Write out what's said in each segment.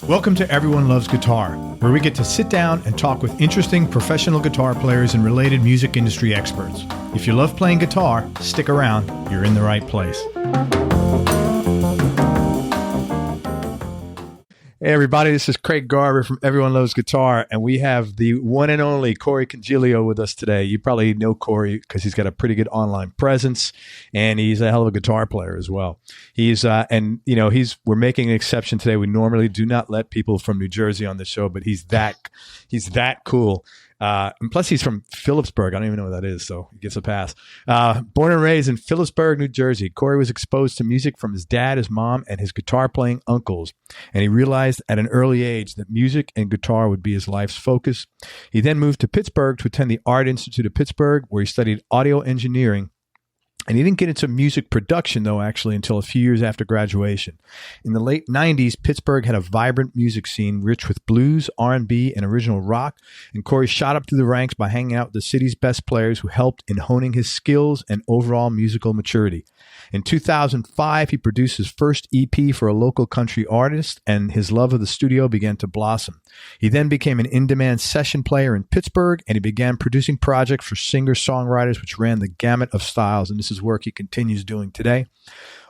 Welcome to Everyone Loves Guitar, where we get to sit down and talk with interesting professional guitar players and related music industry experts. If you love playing guitar, stick around. You're in the right place. Hey everybody, this is Craig Garber from Everyone Loves Guitar, and we have the one and only Corey Congilio with us today. You probably know Corey because he's got a pretty good online presence, and he's a hell of a guitar player as well. We're making an exception today. We normally do not let people from New Jersey on the show, but he's that cool. And plus he's from Phillipsburg. I don't even know what that is, so he gets a pass. Born and raised in Phillipsburg, New Jersey, Corey was exposed to music from his dad, his mom, and his guitar playing uncles. And he realized at an early age that music and guitar would be his life's focus. He then moved to Pittsburgh to attend the Art Institute of Pittsburgh, where he studied audio engineering. And he didn't get into music production, though, actually, until a few years after graduation. In the late 90s, Pittsburgh had a vibrant music scene rich with blues, R&B, and original rock. And Corey shot up through the ranks by hanging out with the city's best players who helped in honing his skills and overall musical maturity. In 2005, he produced his first EP for a local country artist, and his love of the studio began to blossom. He then became an in-demand session player in Pittsburgh, and he began producing projects for singer-songwriters, which ran the gamut of styles. And this is work he continues doing today.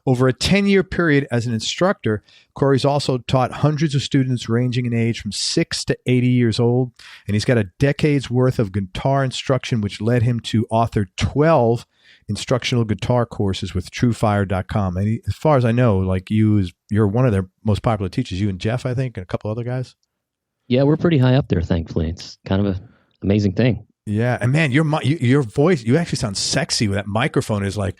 Over a 10-year period as an instructor, Corey's also taught hundreds of students ranging in age from 6 to 80 years old, and he's got a decade's worth of guitar instruction, which led him to author 12 instructional guitar courses with TrueFire.com. And as far as I know, like you're one of their most popular teachers, you and Jeff, I think, and a couple other guys. Yeah, we're pretty high up there, thankfully. It's kind of an amazing thing. Yeah, and man, your voice, you actually sound sexy. That microphone is like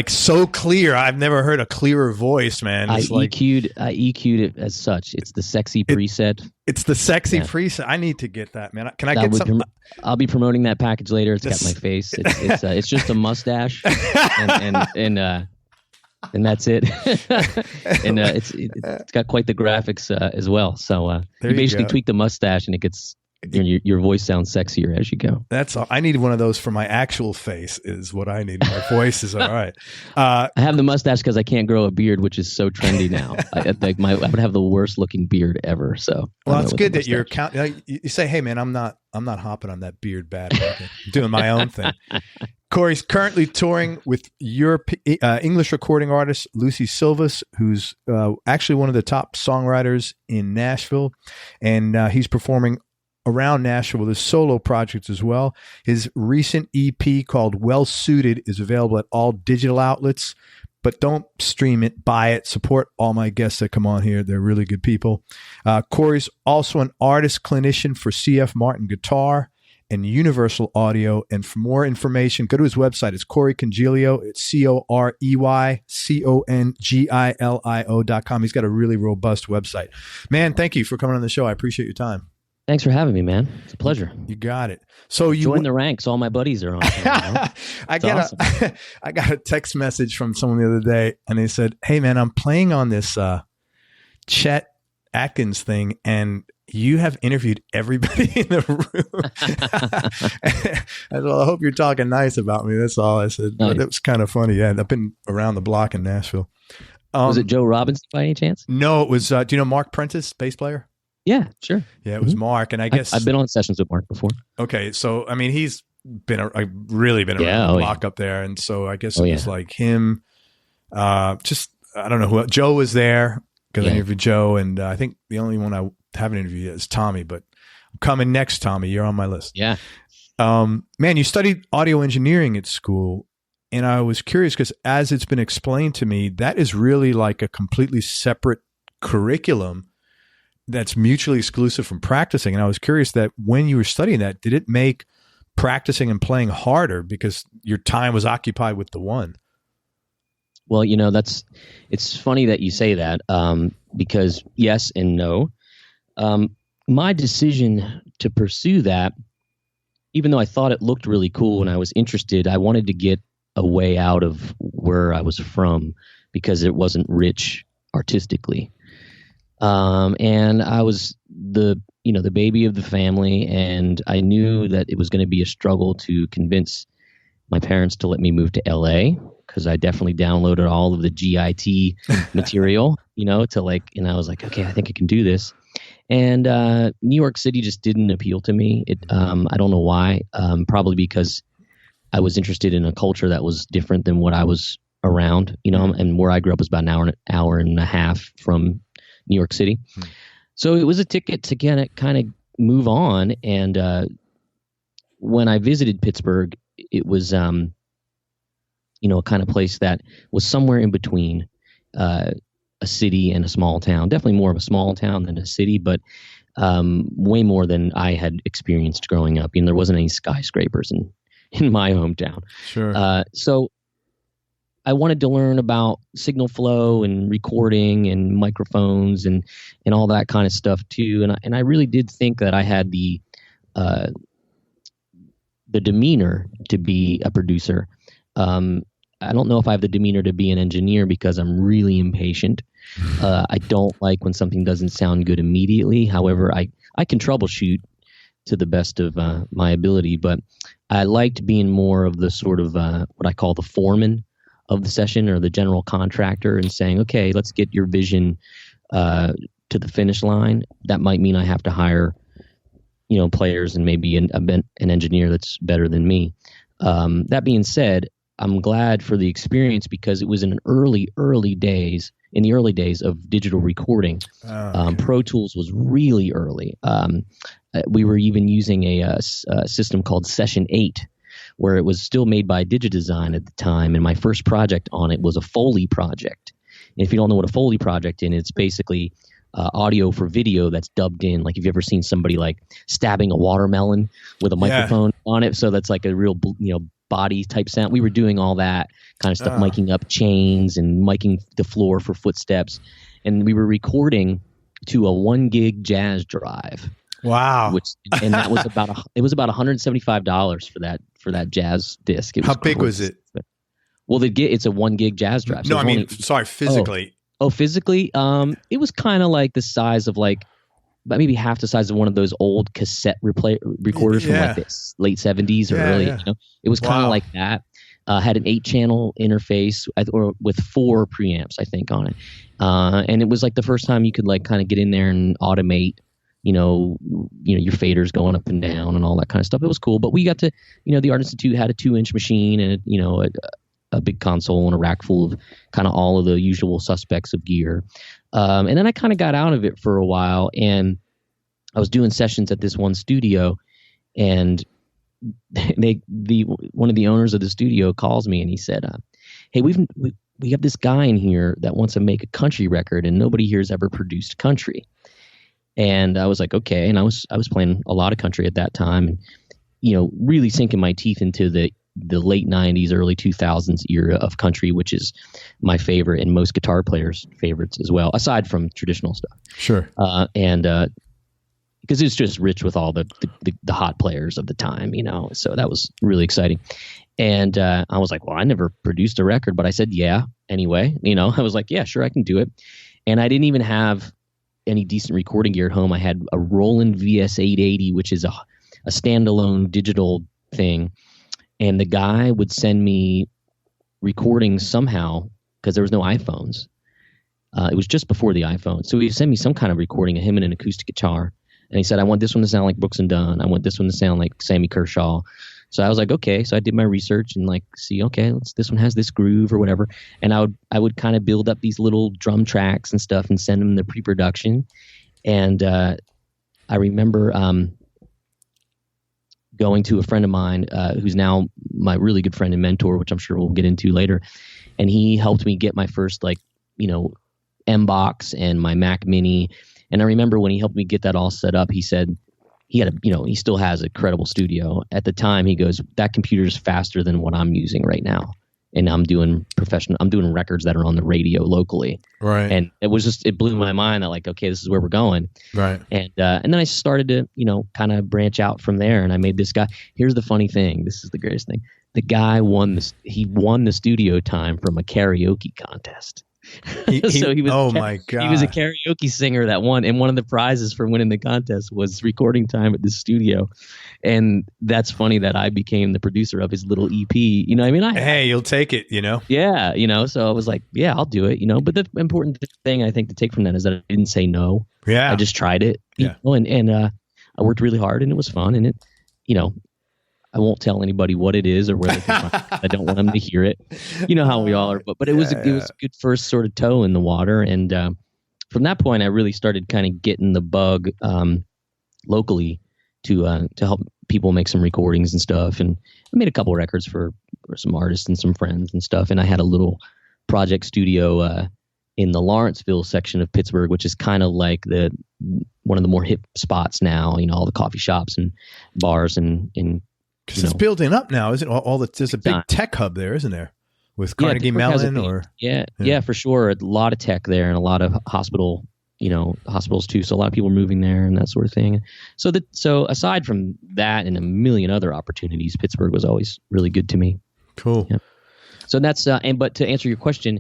so clear. I've never heard a clearer voice, man. I EQ'd it as such. It's the sexy preset. It's the sexy preset. I need to get that, man. Can I get some? I'll be promoting that package later. It's got my face. It's just a mustache, and that's it. And it's got quite the graphics as well. So you basically tweak the mustache, and it gets. Your voice sounds sexier as you go. That's all. I need one of those for my actual face is what I need. My voice is all right. I have the mustache because I can't grow a beard, which is so trendy now. I would have the worst looking beard ever. So well, it's good that you're you say, hey man, I'm not hopping on that beard bad. I'm doing my own thing. Corey's currently touring with English recording artist Lucy Silvas, who's actually one of the top songwriters in Nashville, and he's performing around Nashville with his solo projects as well. His recent EP called Well Suited is available at all digital outlets, but don't stream it, buy it, support all my guests that come on here. They're really good people. Corey's also an artist clinician for CF Martin Guitar and Universal Audio. And for more information, go to his website. It's Corey Congilio. It's CoreyCongilio.com. He's got a really robust website. Man, thank you for coming on the show. I appreciate your time. Thanks for having me, man. It's a pleasure. You got it. So you join the ranks. All my buddies are on. I got a text message from someone the other day, and they said, "Hey, man, I'm playing on this Chet Atkins thing, and you have interviewed everybody in the room." I said, well, I hope you're talking nice about me. That's all I said. But it was kind of funny. Yeah, I've been around the block in Nashville. Was it Joe Robinson by any chance? No, it was. Do you know Mark Prentice, bass player? Yeah, sure. Yeah, it was Mark, and I guess I've been on sessions with Mark before. Okay, so I mean, he's really been around the block up there, and so I guess it was like him. Just I don't know who Joe was there because I interviewed Joe, and I think the only one I haven't interviewed yet is Tommy. But I'm coming next, Tommy. You're on my list. Yeah. Man, you studied audio engineering at school, and I was curious because as it's been explained to me, that is really like a completely separate curriculum that's mutually exclusive from practicing. And I was curious that when you were studying that, did it make practicing and playing harder because your time was occupied with the one? Well, it's funny that you say that because yes and no. My decision to pursue that, even though I thought it looked really cool and I was interested, I wanted to get a way out of where I was from because it wasn't rich artistically. And I was the baby of the family, and I knew that it was going to be a struggle to convince my parents to let me move to LA. because I definitely downloaded all of the GIT material, and I was like, okay, I think I can do this. And New York City just didn't appeal to me. I don't know why. Probably because I was interested in a culture that was different than what I was around, and where I grew up was about an hour and a half from New York City. So it was a ticket to kind of move on. And when I visited Pittsburgh, it was, a kind of place that was somewhere in between a city and a small town. Definitely more of a small town than a city, but way more than I had experienced growing up. There wasn't any skyscrapers in my hometown. Sure. So I wanted to learn about signal flow and recording and microphones and all that kind of stuff too. And I really did think that I had the demeanor to be a producer. I don't know if I have the demeanor to be an engineer because I'm really impatient. I don't like when something doesn't sound good immediately. However, I can troubleshoot to the best of my ability, but I liked being more of the sort of what I call the foreman of the session, or the general contractor, and saying, okay, let's get your vision to the finish line. That might mean I have to hire, players and maybe an engineer that's better than me. That being said, I'm glad for the experience because it was in the early days of digital recording. Okay. Pro Tools was really early. We were even using a system called Session 8, where it was still made by Digidesign at the time. And my first project on it was a Foley project. And if you don't know what a Foley project is, it's basically audio for video that's dubbed in. Like, have you ever seen somebody like stabbing a watermelon with a microphone on it? So that's like a real, body type sound. We were doing all that kind of stuff, miking up chains and miking the floor for footsteps. And we were recording to a 1 gig jazz drive. Wow. And that was about $175 for that jazz disc. How big was it? Well, it's a 1 gig jazz drive. So physically. Physically, it was kind of like the size of maybe half the size of one of those old cassette recorders from like the late 70s or early. It was kind of like that. Had an 8-channel interface with 4 preamps, I think, on it. And it was like the first time you could kind of get in there and automate, your faders going up and down and all that kind of stuff. It was cool. But we got to, the Art Institute had a 2-inch machine and, a big console and a rack full of kind of all of the usual suspects of gear. And then I kind of got out of it for a while, and I was doing sessions at this one studio, and one of the owners of the studio calls me and he said, hey, we have this guy in here that wants to make a country record, and nobody here has ever produced country. And I was like, okay. And I was playing a lot of country at that time, and, really sinking my teeth into the late 90s, early 2000s era of country, which is my favorite and most guitar players' favorites as well, aside from traditional stuff. Sure. And because it's just rich with all the hot players of the time, so that was really exciting. And I was like, well, I never produced a record, but I said, yeah, anyway, I was like, yeah, sure, I can do it. And I didn't even have any decent recording gear at home. I had a Roland VS880, which is a standalone digital thing. And the guy would send me recordings somehow, because there was no iPhones. It was just before the iPhone. So he would send me some kind of recording of him in an acoustic guitar. And he said, I want this one to sound like Brooks and Dunn. I want this one to sound like Sammy Kershaw. So I was like, okay. So I did my research and see, okay, this one has this groove or whatever. And I would kind of build up these little drum tracks and stuff and send them the pre-production. And I remember going to a friend of mine who's now my really good friend and mentor, which I'm sure we'll get into later. And he helped me get my first M-Box and my Mac Mini. And I remember when he helped me get that all set up, he said he still has a credible studio. At the time, he goes, that computer is faster than what I'm using right now. And I'm doing records that are on the radio locally. Right. And it blew my mind that okay, this is where we're going. Right. And then I started to, kind of branch out from there, and I made this guy. Here's the funny thing. This is the greatest thing. The guy won the studio time from a karaoke contest. So he was. Oh my God! He was a karaoke singer that won, and one of the prizes for winning the contest was recording time at the studio. And that's funny that I became the producer of his little EP. You know what I mean? Hey, you'll take it, Yeah, so I was like, yeah, I'll do it, But the important thing I think to take from that is that I didn't say no. Yeah. I just tried it. Yeah. And I worked really hard and it was fun. And I won't tell anybody what it is or where they can find it. I don't want them to hear it. You know how we all are. But it was a good first sort of toe in the water. And from that point, I really started kind of getting the bug locally to help people make some recordings and stuff. And I made a couple records for some artists and some friends and stuff. And I had a little project studio in the Lawrenceville section of Pittsburgh, which is kind of like one of the more hip spots now. All the coffee shops and bars and because it's building up now, isn't it? There's a big tech hub there, isn't there? With Carnegie Mellon yeah, for sure. A lot of tech there and a lot of hospitals too. So a lot of people are moving there and that sort of thing. So aside from that and a million other opportunities, Pittsburgh was always really good to me. Cool. Yeah. So that's but to answer your question,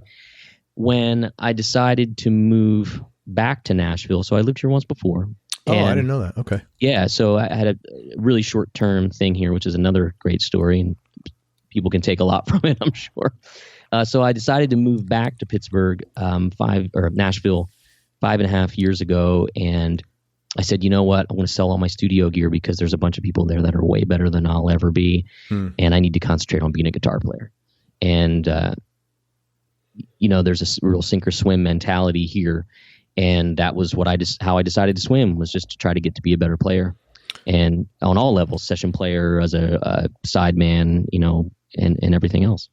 when I decided to move back to Nashville, so I lived here once before. Oh, I didn't know that. Okay. Yeah, so I had a really short-term thing here, which is another great story, and people can take a lot from it, I'm sure. So I decided to move back to Pittsburgh, Nashville, 5.5 years ago, and I said, you know what? I want to sell all my studio gear because there's a bunch of people there that are way better than I'll ever be, and I need to concentrate on being a guitar player. And there's a real sink or swim mentality here. And that was how I decided to swim, was just to try to get to be a better player, and on all levels, session player, as a sideman, and everything else.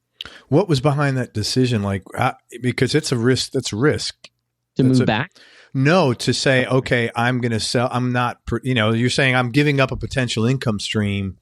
What was behind that decision? Like, because it's a risk. That's a risk to move back. No, to say, okay, I'm going to sell. I'm not. You're saying I'm giving up a potential income stream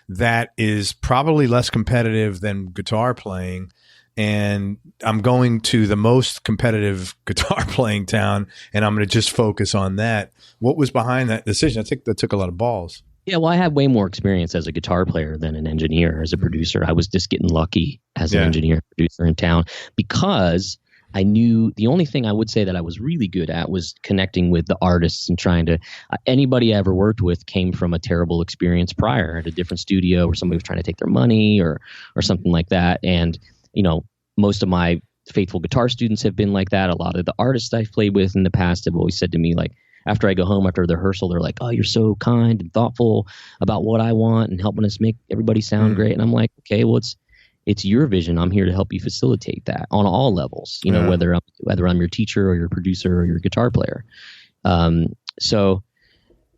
that is probably less competitive than guitar playing. And I'm going to the most competitive guitar playing town, and I'm going to just focus on that. What was behind that decision? I think that took a lot of balls. Yeah, well, I had way more experience as a guitar player than an engineer, as a producer. I was just getting lucky as an engineer producer in town because I knew the only thing I would say that I was really good at was connecting with the artists and trying to anybody I ever worked with came from a terrible experience prior at a different studio where somebody was trying to take their money or something like that. And most of my faithful guitar students have been like that. A lot of the artists I've played with in the past have always said to me, like, after I go home after the rehearsal, they're like, oh, you're so kind and thoughtful about what I want and helping us make everybody sound great. And I'm like, okay, well, it's your vision. I'm here to help you facilitate that on all levels, whether I'm your teacher or your producer or your guitar player. So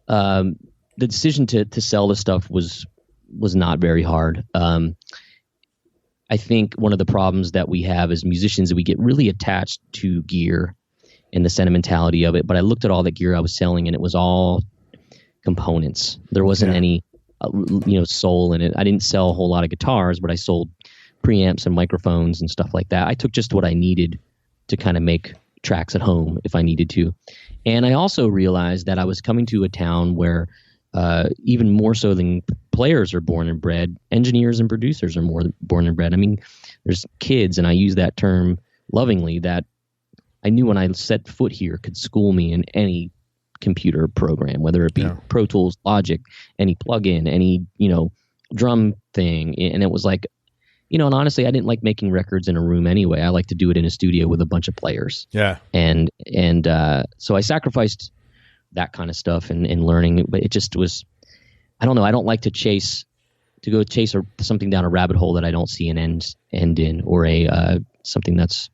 the decision to sell the stuff was not very hard. I think one of the problems that we have as musicians is we get really attached to gear and the sentimentality of it. But I looked at all the gear I was selling, and it was all components. There wasn't any, soul in it. I didn't sell a whole lot of guitars, but I sold preamps and microphones and stuff like that. I took just what I needed to kind of make tracks at home if I needed to. And I also realized that I was coming to a town where even more so than players are born and bred, engineers and producers are more born and bred. I mean, there's kids, and I use that term lovingly, that I knew when I set foot here could school me in any computer program, whether it be Pro Tools, Logic, any plugin, any, drum thing. And it was like, and honestly, I didn't like making records in a room anyway. I like to do it in a studio with a bunch of players. Yeah. And so I sacrificed that kind of stuff and learning, but it just was, I don't know. I don't like to chase something down a rabbit hole that I don't see an end in, or something that's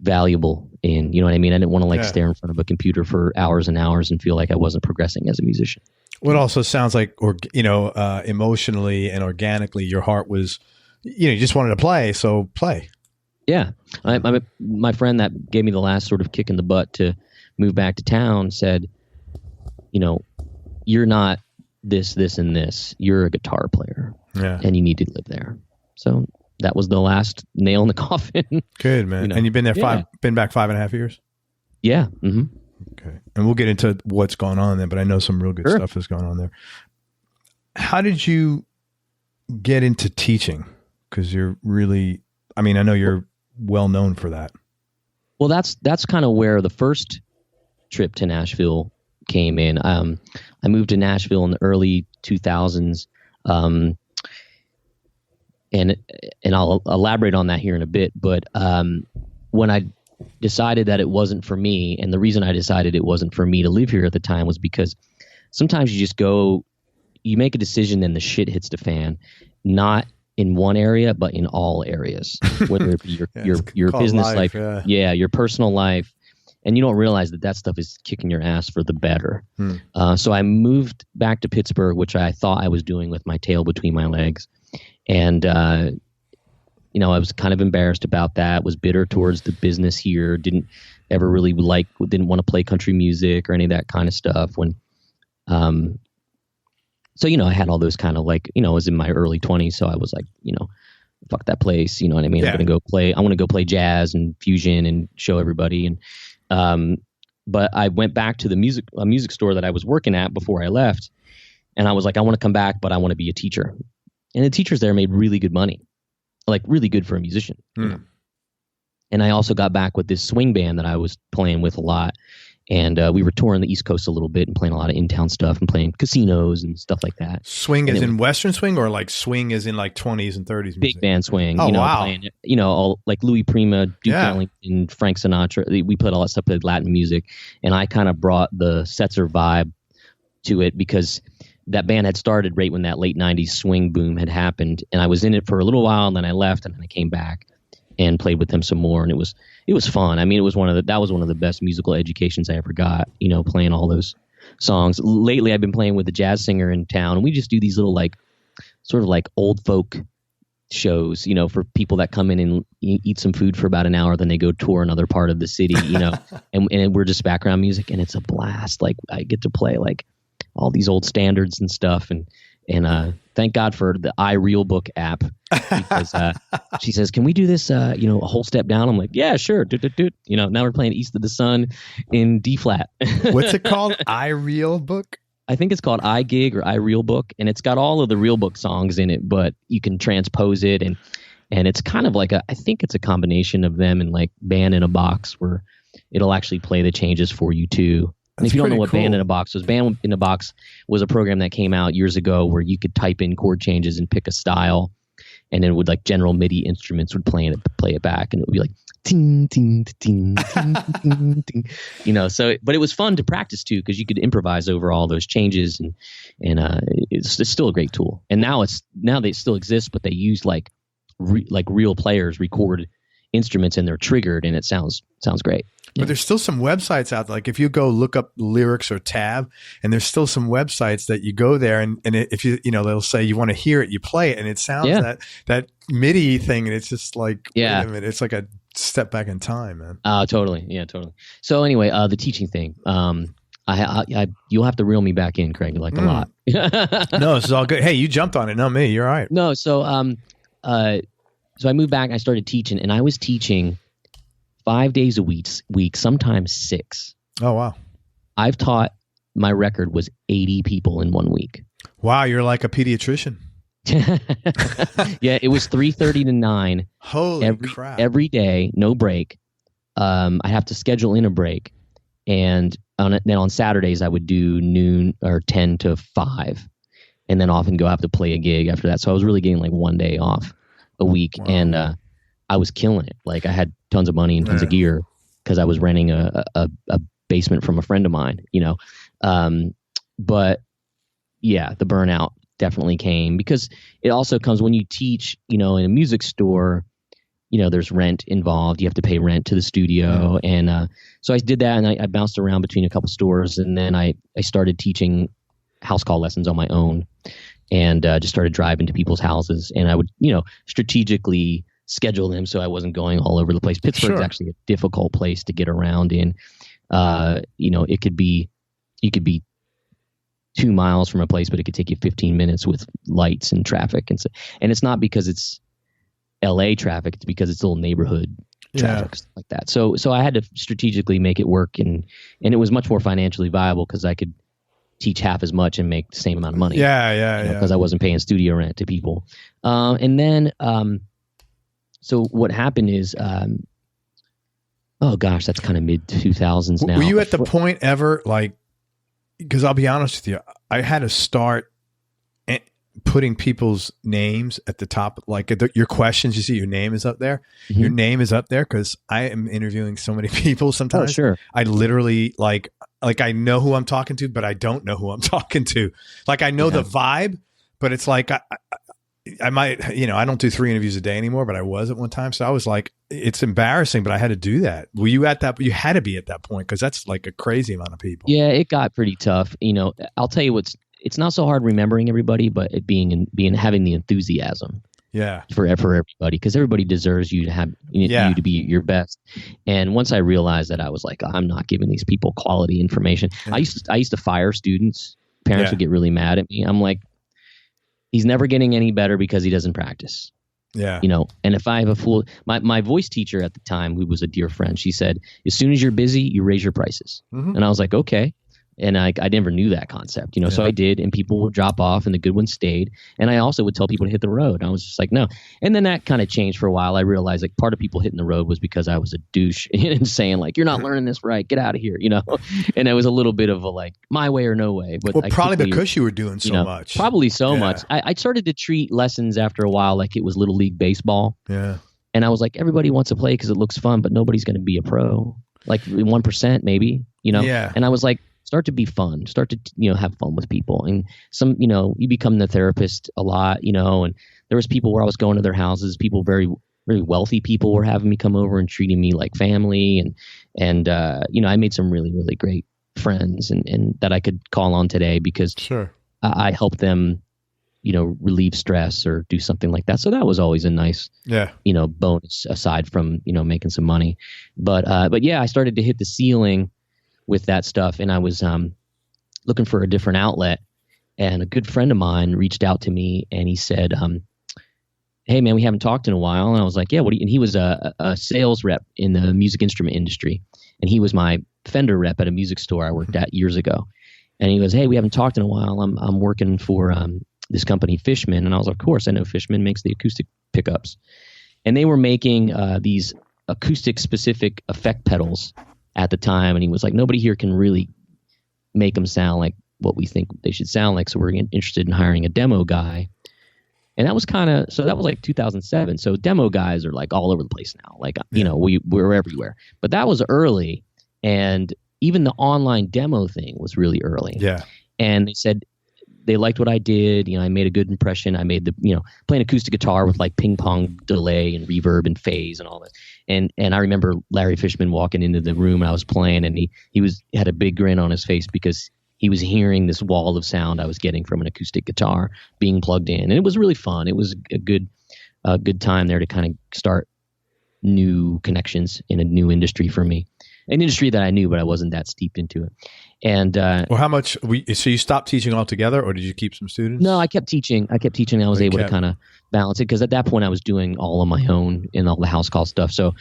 valuable in, you know what I mean? I didn't want to stare in front of a computer for hours and hours and feel like I wasn't progressing as a musician. Well, it also sounds like, emotionally and organically, your heart was, you just wanted to play, so play. Yeah. My friend that gave me the last sort of kick in the butt to move back to town said, you're not this, and this. You're a guitar player, and you need to live there. So that was the last nail in the coffin. Good, man. And you've been there been back 5.5 years? Yeah. Mm-hmm. Okay. And we'll get into what's going on there, but I know some real good stuff is going on there. How did you get into teaching? Because you're really, I know you're well known for that. Well, that's kind of where the first trip to Nashville came in. I moved to Nashville in the early 2000s, and I'll elaborate on that here in a bit. But when I decided that it wasn't for me, and the reason I decided it wasn't for me to live here at the time was because sometimes you make a decision, then the shit hits the fan, not in one area, but in all areas, whether it be your business life, your personal life, and you don't realize that stuff is kicking your ass for the better. So I moved back to Pittsburgh, which I thought I was doing with my tail between my legs, and I was kind of embarrassed about that. Was bitter towards the business here. Didn't ever really didn't want to play country music or any of that kind of stuff. So, I had all those kind of I was in my early 20s. So I was like, fuck that place. You know what I mean? Yeah. I want to go play jazz and fusion and show everybody. And, but I went back to a music store that I was working at before I left. And I was like, I want to come back, but I want to be a teacher. And the teachers there made really good money, like really good for a musician. And I also got back with this swing band that I was playing with a lot. And we were touring the East Coast a little bit and playing a lot of in-town stuff and playing casinos and stuff like that. Swing as in Western swing, or like swing as in like 20s and 30s music? Big band swing. Oh, wow. Playing, all like Louis Prima, Duke Ellington, Frank Sinatra. We played all that stuff, played Latin music. And I kind of brought the Setzer vibe to it because that band had started right when that late 90s swing boom had happened. And I was in it for a little while, and then I left, and then I came back and played with them some more, and it was fun. I mean, that was one of the best musical educations I ever got, playing all those songs. Lately, I've been playing with a jazz singer in town, and we just do these little sort of old folk shows, for people that come in and eat some food for about an hour, then they go tour another part of the city, and we're just background music, and it's a blast. Like, I get to play all these old standards and stuff, and thank God for the iReal Book app, because she says, "Can we do this? A whole step down?" I'm like, "Yeah, sure." Now we're playing East of the Sun in D flat. What's it called? iReal Book? I think it's called iGig or iReal Book, and it's got all of the Real Book songs in it, but you can transpose it, and it's kind of I think it's a combination of them and Band in a Box, where it'll actually play the changes for you too. And if you don't know what Band in a Box was, Band in a Box was a program that came out years ago where you could type in chord changes and pick a style, and then would General MIDI instruments would play it back, and it would be ting ting ting ting ting ting. So but it was fun to practice too, because you could improvise over all those changes, and it's still a great tool. And now they still exist, but they use real players record instruments, and they're triggered, and it sounds great. But there's still some websites out there. Like if you go look up lyrics or tab, and there's still some websites that you go there, and if they'll say you want to hear it, you play it, and it sounds that MIDI thing, and it's just wait a minute, it's like a step back in time, man. Totally. Yeah, totally. So anyway, the teaching thing. You'll have to reel me back in, Craig, a lot. No, this is all good. Hey, you jumped on it, not me. You're all right. No, so so I moved back and I started teaching, and I was teaching 5 days a week, sometimes 6. Oh, wow. I've taught, my record was 80 people in 1 week. Wow, you're like a pediatrician. Yeah, it was 3:30 to 9. Holy crap. Every day, no break. I have to schedule in a break. And then on Saturdays, I would do noon or 10 to 5. And then often go have to play a gig after that. So I was really getting 1 day off a week. Wow. And I was killing it. I had tons of money and tons of gear because I was renting a basement from a friend of mine, but yeah, the burnout definitely came, because it also comes when you teach, in a music store, there's rent involved. You have to pay rent to the studio. And so I did that, and I bounced around between a couple stores, and then I started teaching house call lessons on my own, and just started driving to people's houses, and I would, strategically schedule them so I wasn't going all over the place. Pittsburgh's actually a difficult place to get around in. It could be, you could be 2 miles from a place, but it could take you 15 minutes with lights and traffic. And so, and it's not because it's LA traffic, it's because it's little neighborhood traffic, stuff like that. So I had to strategically make it work, and it was much more financially viable because I could teach half as much and make the same amount of money. Because I wasn't paying studio rent to people. And then, so what happened is, Oh gosh, that's kind of mid 2000s now. Were you at the point ever, like, because I'll be honest with you, I had to start putting people's names at the top, like your questions, you see your name is up there. Mm-hmm. Your name is up there because I am interviewing so many people sometimes. Oh, sure. I literally like I know who I'm talking to, but I don't know who I'm talking to. Like I know the vibe, but it's like I might, I don't do 3 interviews a day anymore, but I was at one time. So I was like, it's embarrassing, but I had to do that. Were you at that? You had to be at that point because that's like a crazy amount of people. Yeah, it got pretty tough. I'll tell you it's not so hard remembering everybody, but it having the enthusiasm. Yeah. For everybody, because everybody deserves you to have you to be your best. And once I realized that, I was like, I'm not giving these people quality information. Yeah. I used to fire students. Parents would get really mad at me. I'm like, he's never getting any better because he doesn't practice. Yeah. And if I have my voice teacher at the time, who was a dear friend, she said, as soon as you're busy, you raise your prices. Mm-hmm. And I was like, okay. And I never knew that concept, so I did, and people would drop off and the good ones stayed. And I also would tell people to hit the road. I was just like, no. And then that kind of changed for a while. I realized like part of people hitting the road was because I was a douche and saying like, you're not learning this right, get out of here, and it was a little bit of a like my way or no way. But probably because you were doing so much. Probably so much. I started to treat lessons after a while like it was Little League baseball. Yeah. And I was like, everybody wants to play because it looks fun, but nobody's going to be a pro. Like 1% maybe, Yeah. And I was like, start to be fun, start to, have fun with people. And some, you become the therapist a lot, and there was people where I was going to their houses, people, very, very wealthy people were having me come over and treating me like family. And I made some really, really great friends and that I could call on today because I helped them, relieve stress or do something like that. So that was always a nice, bonus aside from, making some money. But yeah, I started to hit the ceiling with that stuff. And I was looking for a different outlet, and a good friend of mine reached out to me and he said, hey man, we haven't talked in a while. And I was like, yeah, and he was a sales rep in the music instrument industry. And he was my Fender rep at a music store I worked at years ago. And he goes, hey, we haven't talked in a while. I'm working for this company, Fishman. And I was like, of course, I know Fishman makes the acoustic pickups. And they were making these acoustic specific effect pedals at the time. And he was like, nobody here can really make them sound like what we think they should sound like. So we're interested in hiring a demo guy. And that was that was like 2007. So demo guys are like all over the place now. Like, we're everywhere. But that was early. And even the online demo thing was really early. Yeah. And they said they liked what I did. I made a good impression. I made playing acoustic guitar with like ping pong delay and reverb and phase and all that. And I remember Larry Fishman walking into the room I was playing, and he had a big grin on his face because he was hearing this wall of sound I was getting from an acoustic guitar being plugged in. And it was really fun. It was a good time there to kind of start new connections in a new industry for me. An industry that I knew, but I wasn't that steeped into it. And how much? So you stopped teaching altogether, or did you keep some students? No, I kept teaching. I was able to kind of balance it because at that point I was doing all on my own and all the house call stuff. So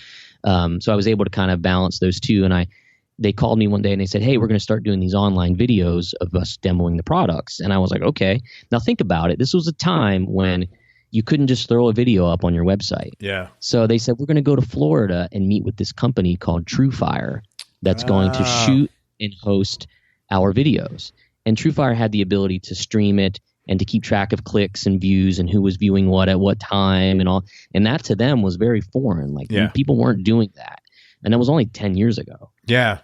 I was able to kind of balance those two. And they called me one day and they said, hey, we're going to start doing these online videos of us demoing the products. And I was like, okay. Now think about it. This was a time when you couldn't just throw a video up on your website. Yeah. So they said, we're going to go to Florida and meet with this company called TrueFire that's going to shoot and host our videos. And TrueFire had the ability to stream it and to keep track of clicks and views and who was viewing what at what time and all. And that to them was very foreign. Like people weren't doing that. And that was only 10 years ago. Yeah.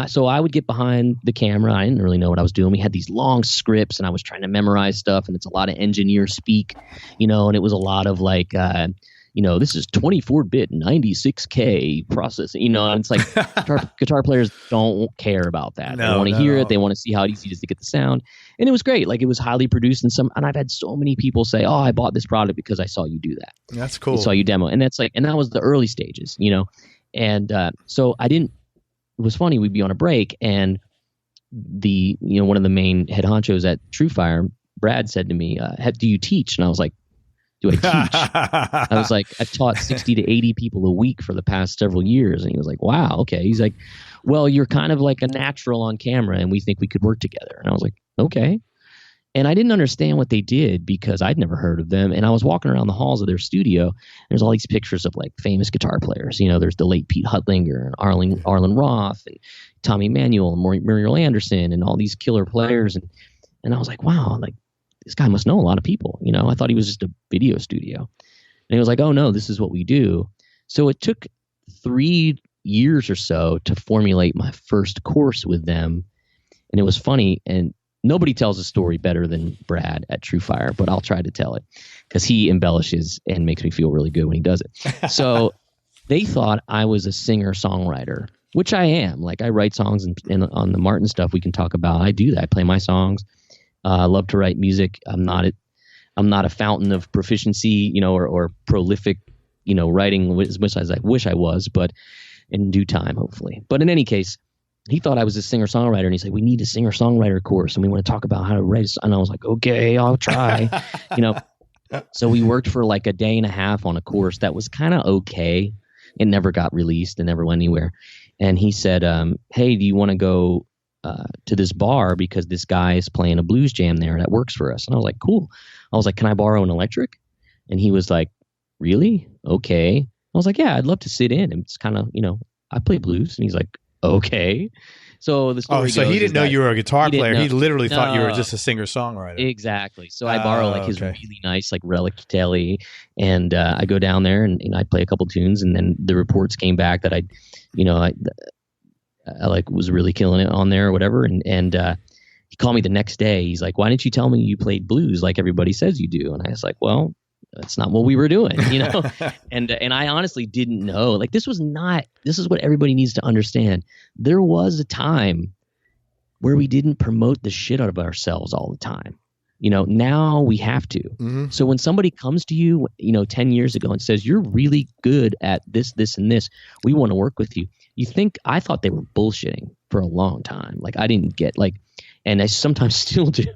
So I would get behind the camera. I didn't really know what I was doing. We had these long scripts and I was trying to memorize stuff, and it's a lot of engineer speak, and it was a lot of like, this is 24-bit 96K processing, and it's like guitar players don't care about that. They want to hear it. They want to see how easy it is to get the sound. And it was great. Like it was highly produced and I've had so many people say, oh, I bought this product because I saw you do that. That's cool. I saw you demo. And that was the early stages, And so it was funny, we'd be on a break and one of the main head honchos at TrueFire, Brad, said to me, do you teach? And I was like, do I teach? I was like, I've taught 60 to 80 people a week for the past several years. And he was like, wow, okay. He's like, well, you're kind of like a natural on camera and we think we could work together. And I was like, okay. And I didn't understand what they did because I'd never heard of them. And I was walking around the halls of their studio. There's all these pictures of like famous guitar players. You know, there's the late Pete Huttlinger and Arlen Roth and Tommy Emmanuel and Muriel Anderson and all these killer players. And I was like, wow, like this guy must know a lot of people. You know, I thought he was just a video studio. And he was like, oh no, this is what we do. So it took 3 years or so to formulate my first course with them. And it was funny. And nobody tells a story better than Brad at TrueFire, but I'll try to tell it because he embellishes and makes me feel really good when he does it. So they thought I was a singer-songwriter, which I am. Like I write songs and on the Martin stuff we can talk about. I do that. I play my songs. I love to write music. I'm not a fountain of proficiency, you know, or prolific, you know, writing as much as I wish I was, but in due time, hopefully. But in any case, he thought I was a singer-songwriter, and he said, we need a singer-songwriter course, and we want to talk about how to write. And I was like, okay, I'll try. You know, so we worked for like a day and a half on a course that was kind of okay. It never got released. It never went anywhere. And he said, hey, do you want to go to this bar because this guy is playing a blues jam there that works for us? And I was like, cool. I was like, can I borrow an electric? And he was like, really? Okay. I was like, yeah, I'd love to sit in. And it's kind of, you know, I play blues. And he's like, okay. So the story so he didn't know you were a guitar player. He literally thought you were No. just a singer-songwriter. Exactly. So I borrow like his okay. really nice like Relic Telly, and I go down there and I play a couple tunes, and then the reports came back that I like was really killing it on there or whatever, and he called me the next day. He's like, why didn't you tell me you played blues like everybody says you do? And I was like, well, that's not what we were doing, you know? and I honestly didn't know. Like this is what everybody needs to understand. There was a time where we didn't promote the shit out of ourselves all the time. You know, now we have to. Mm-hmm. So when somebody comes to you, you know, 10 years ago and says, you're really good at this, this, and this, we want to work with you. I thought they were bullshitting for a long time. Like I didn't get like, and I sometimes still do.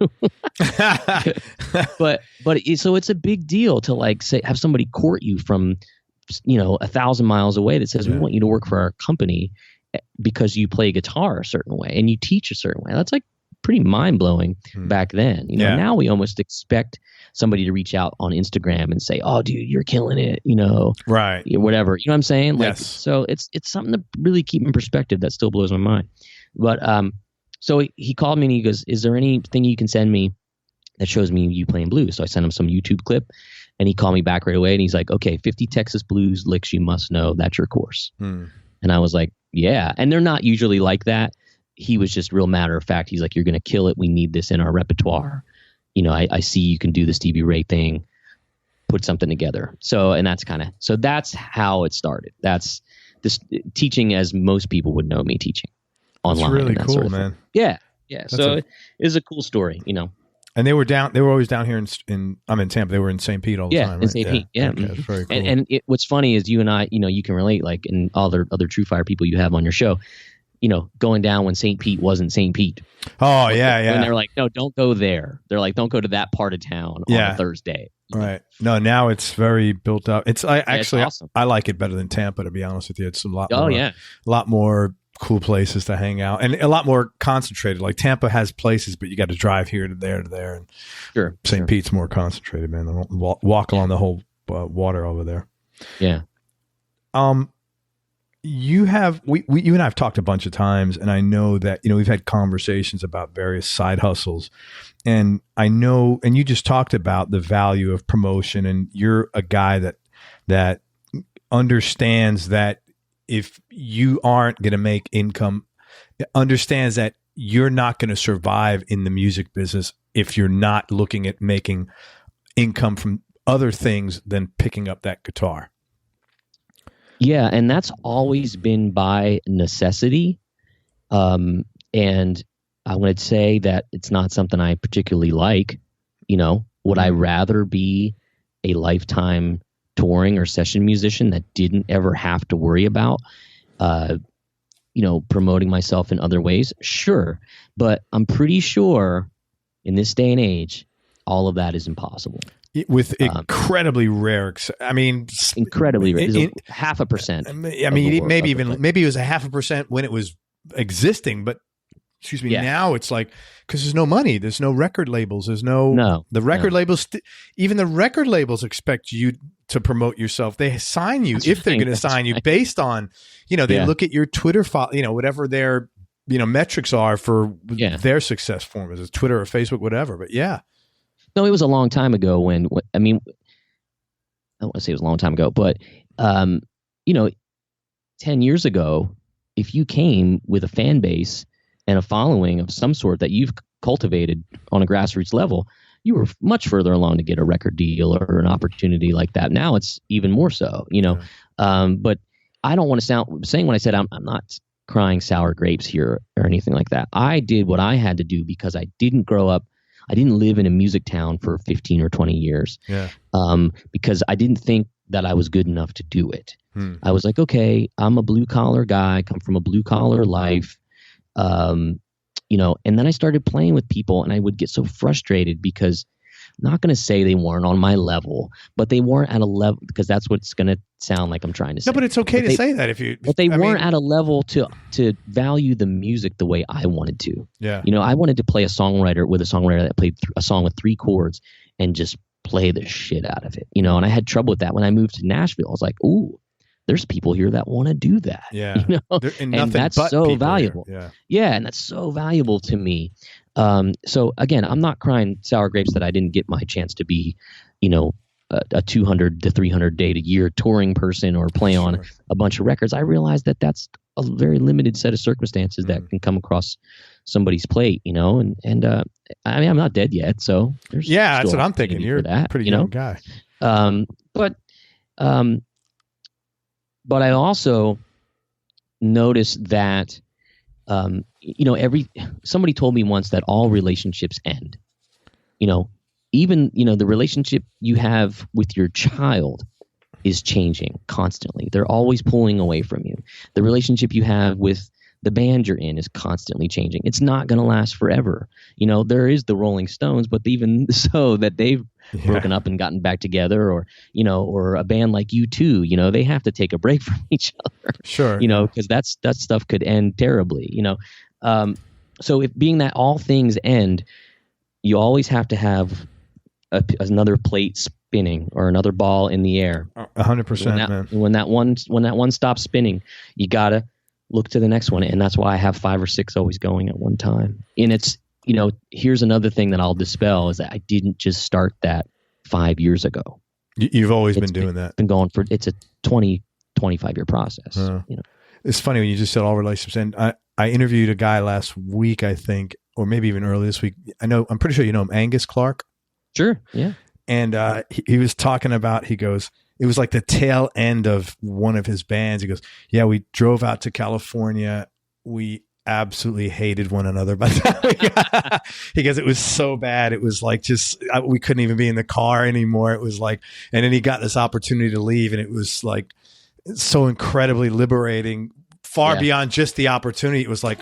So it's a big deal to like say, have somebody court you from, you know, 1,000 miles away that says, we want you to work for our company because you play guitar a certain way and you teach a certain way. That's like pretty mind blowing back then. You know, now we almost expect somebody to reach out on Instagram and say, oh dude, you're killing it, you know, right. Whatever, you know what I'm saying? Like, yes. So it's something to really keep in perspective that still blows my mind. But, so he called me and he goes, is there anything you can send me that shows me you playing blues? So I sent him some YouTube clip and he called me back right away and he's like, okay, 50 Texas blues licks you must know. That's your course. And I was like, yeah. And they're not usually like that. He was just real matter of fact. He's like, you're going to kill it. We need this in our repertoire. You know, I see you can do the Stevie Ray thing, put something together. So that's how it started. That's this teaching as most people would know me teaching. Online. That's really cool, sort of man. Yeah. So it is a cool story, you know. And they were always down here I'm in Tampa. They were in St. Pete all the time, right? In St. Pete, yeah. Okay, that's very cool. And what's funny is you and I, you know, you can relate, like, and all the other TrueFire people you have on your show, you know, going down when St. Pete wasn't St. Pete. Oh, yeah. And they're like, no, don't go there. They're like, don't go to that part of town on a Thursday. Right. No, now it's very built up. It's awesome. I like it better than Tampa, to be honest with you. It's a lot more cool places to hang out and a lot more concentrated. Like Tampa has places, but you got to drive here to there to there. And St. Pete's more concentrated, man. They don't walk along the whole water over there. Yeah. You and I have talked a bunch of times, and I know that, you know, we've had conversations about various side hustles, and I know, and you just talked about the value of promotion, and you're a guy that understands that if you aren't going to make income, understands that you're not going to survive in the music business if you're not looking at making income from other things than picking up that guitar. Yeah, and that's always been by necessity. And I would say that it's not something I particularly like. You know, would I rather be a lifetime touring or session musician that didn't ever have to worry about, you know, promoting myself in other ways? Sure. But I'm pretty sure in this day and age, all of that is impossible. With incredibly rare, incredibly rare. 0.5%. I mean, maybe it was 0.5% when it was existing, but excuse me, Yeah. now it's like, because there's no money, there's no record labels, there's no the record labels, even the record labels expect you to promote yourself. They sign you if they're going to sign you based on, they look at your Twitter file, whatever their metrics are for their success form, is Twitter or Facebook, whatever. But no, it was a long time ago when I mean, I don't want to say it was a long time ago, but 10 years ago, if you came with a fan base and a following of some sort that you've cultivated on a grassroots level, you were much further along to get a record deal or an opportunity like that. Now it's even more so, but I don't want to sound saying when I said I'm not crying sour grapes here or anything like that. I did what I had to do because I didn't grow up. I didn't live in a music town for 15 or 20 years because I didn't think that I was good enough to do it. I was like, okay, I'm a blue collar guy, come from a blue collar life. And then I started playing with people and I would get so frustrated because I'm not going to say they weren't on my level, but they weren't at a level, because that's what's going to sound like I'm trying to say. No, but it's okay to say that but they weren't at a level to value the music the way I wanted to. Yeah. I wanted to play a songwriter that played a song with 3 chords and just play the shit out of it, and I had trouble with that. When I moved to Nashville, I was like, ooh, there's people here that want to do that. Yeah. And that's so valuable. Yeah. And that's so valuable to me. So again, I'm not crying sour grapes that I didn't get my chance to be, a 200 to 300 day a year touring person or play on a bunch of records. I realized that that's a very limited set of circumstances that can come across somebody's plate, and I mean, I'm not dead yet. So that's what I'm thinking. You're a pretty young guy. But I also noticed that, somebody told me once that all relationships end. Even the relationship you have with your child is changing constantly. They're always pulling away from you. The relationship you have with the band you're in is constantly changing. It's not going to last forever. There is the Rolling Stones, but even so that they've broken up and gotten back together, or a band like U2, they have to take a break from each other. Sure. Because that stuff could end terribly, So if being that all things end, you always have to have another plate spinning or another ball in the air. 100%, man. When that one stops spinning, you gotta look to the next one, and that's why I have 5 or 6 always going at one time. And it's here's another thing that I'll dispel is that I didn't just start that 5 years ago. You've always been doing that. Been going it's a 25 year process. It's funny when you just said all relationships, and I interviewed a guy last week, I think, or maybe even early this week. I'm pretty sure you know him, Angus Clark. Sure. Yeah. And he was talking about, he goes, it was like the tail end of one of his bands. He goes, yeah, we drove out to California. We absolutely hated one another. But he goes, it was so bad. It was like we couldn't even be in the car anymore. It was like, and then he got this opportunity to leave, and it was like so incredibly liberating, far beyond just the opportunity. It was like,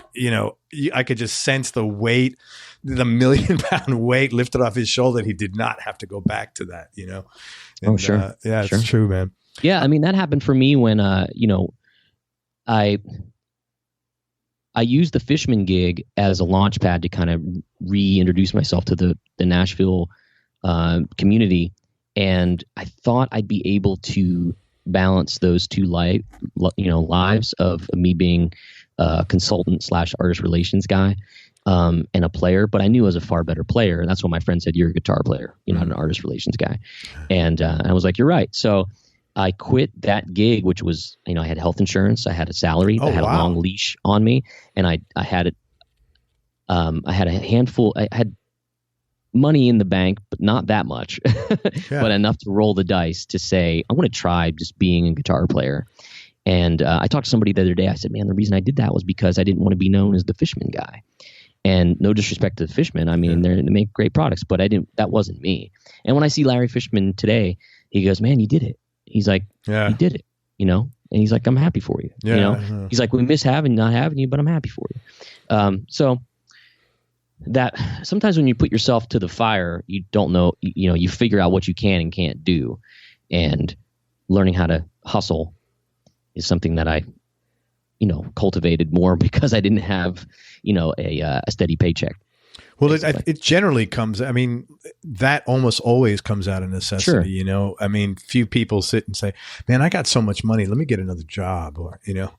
I could just sense the weight, the 1 million pound weight lifted off his shoulder. He did not have to go back to that, And, sure. It's true, man. Yeah. I mean, that happened for me when, I used the Fishman gig as a launch pad to kind of reintroduce myself to the Nashville community. And I thought I'd be able to balance those two lives of me being a consultant / artist relations guy and a player. But I knew I was a far better player. And that's when my friend said, you're a guitar player. You're not an artist relations guy. And I was like, you're right. So I quit that gig, which was, I had health insurance. I had a salary. I had a long leash on me. And I had it. I had a handful. I had money in the bank, but not that much, but enough to roll the dice to say, I want to try just being a guitar player. And I talked to somebody the other day. I said, man, the reason I did that was because I didn't want to be known as the Fishman guy. And no disrespect to the Fishman. I mean, they make great products, but that wasn't me. And when I see Larry Fishman today, he goes, man, you did it. He's like, you did it, and he's like, I'm happy for you. He's like, we miss not having you, but I'm happy for you. So that sometimes when you put yourself to the fire, you don't know, you figure out what you can and can't do, and learning how to hustle is something that I cultivated more because I didn't have, a steady paycheck. Well, it generally comes, I mean, that almost always comes out of necessity, Sure. Few people sit and say, man, I got so much money, let me get another job, or, Yeah.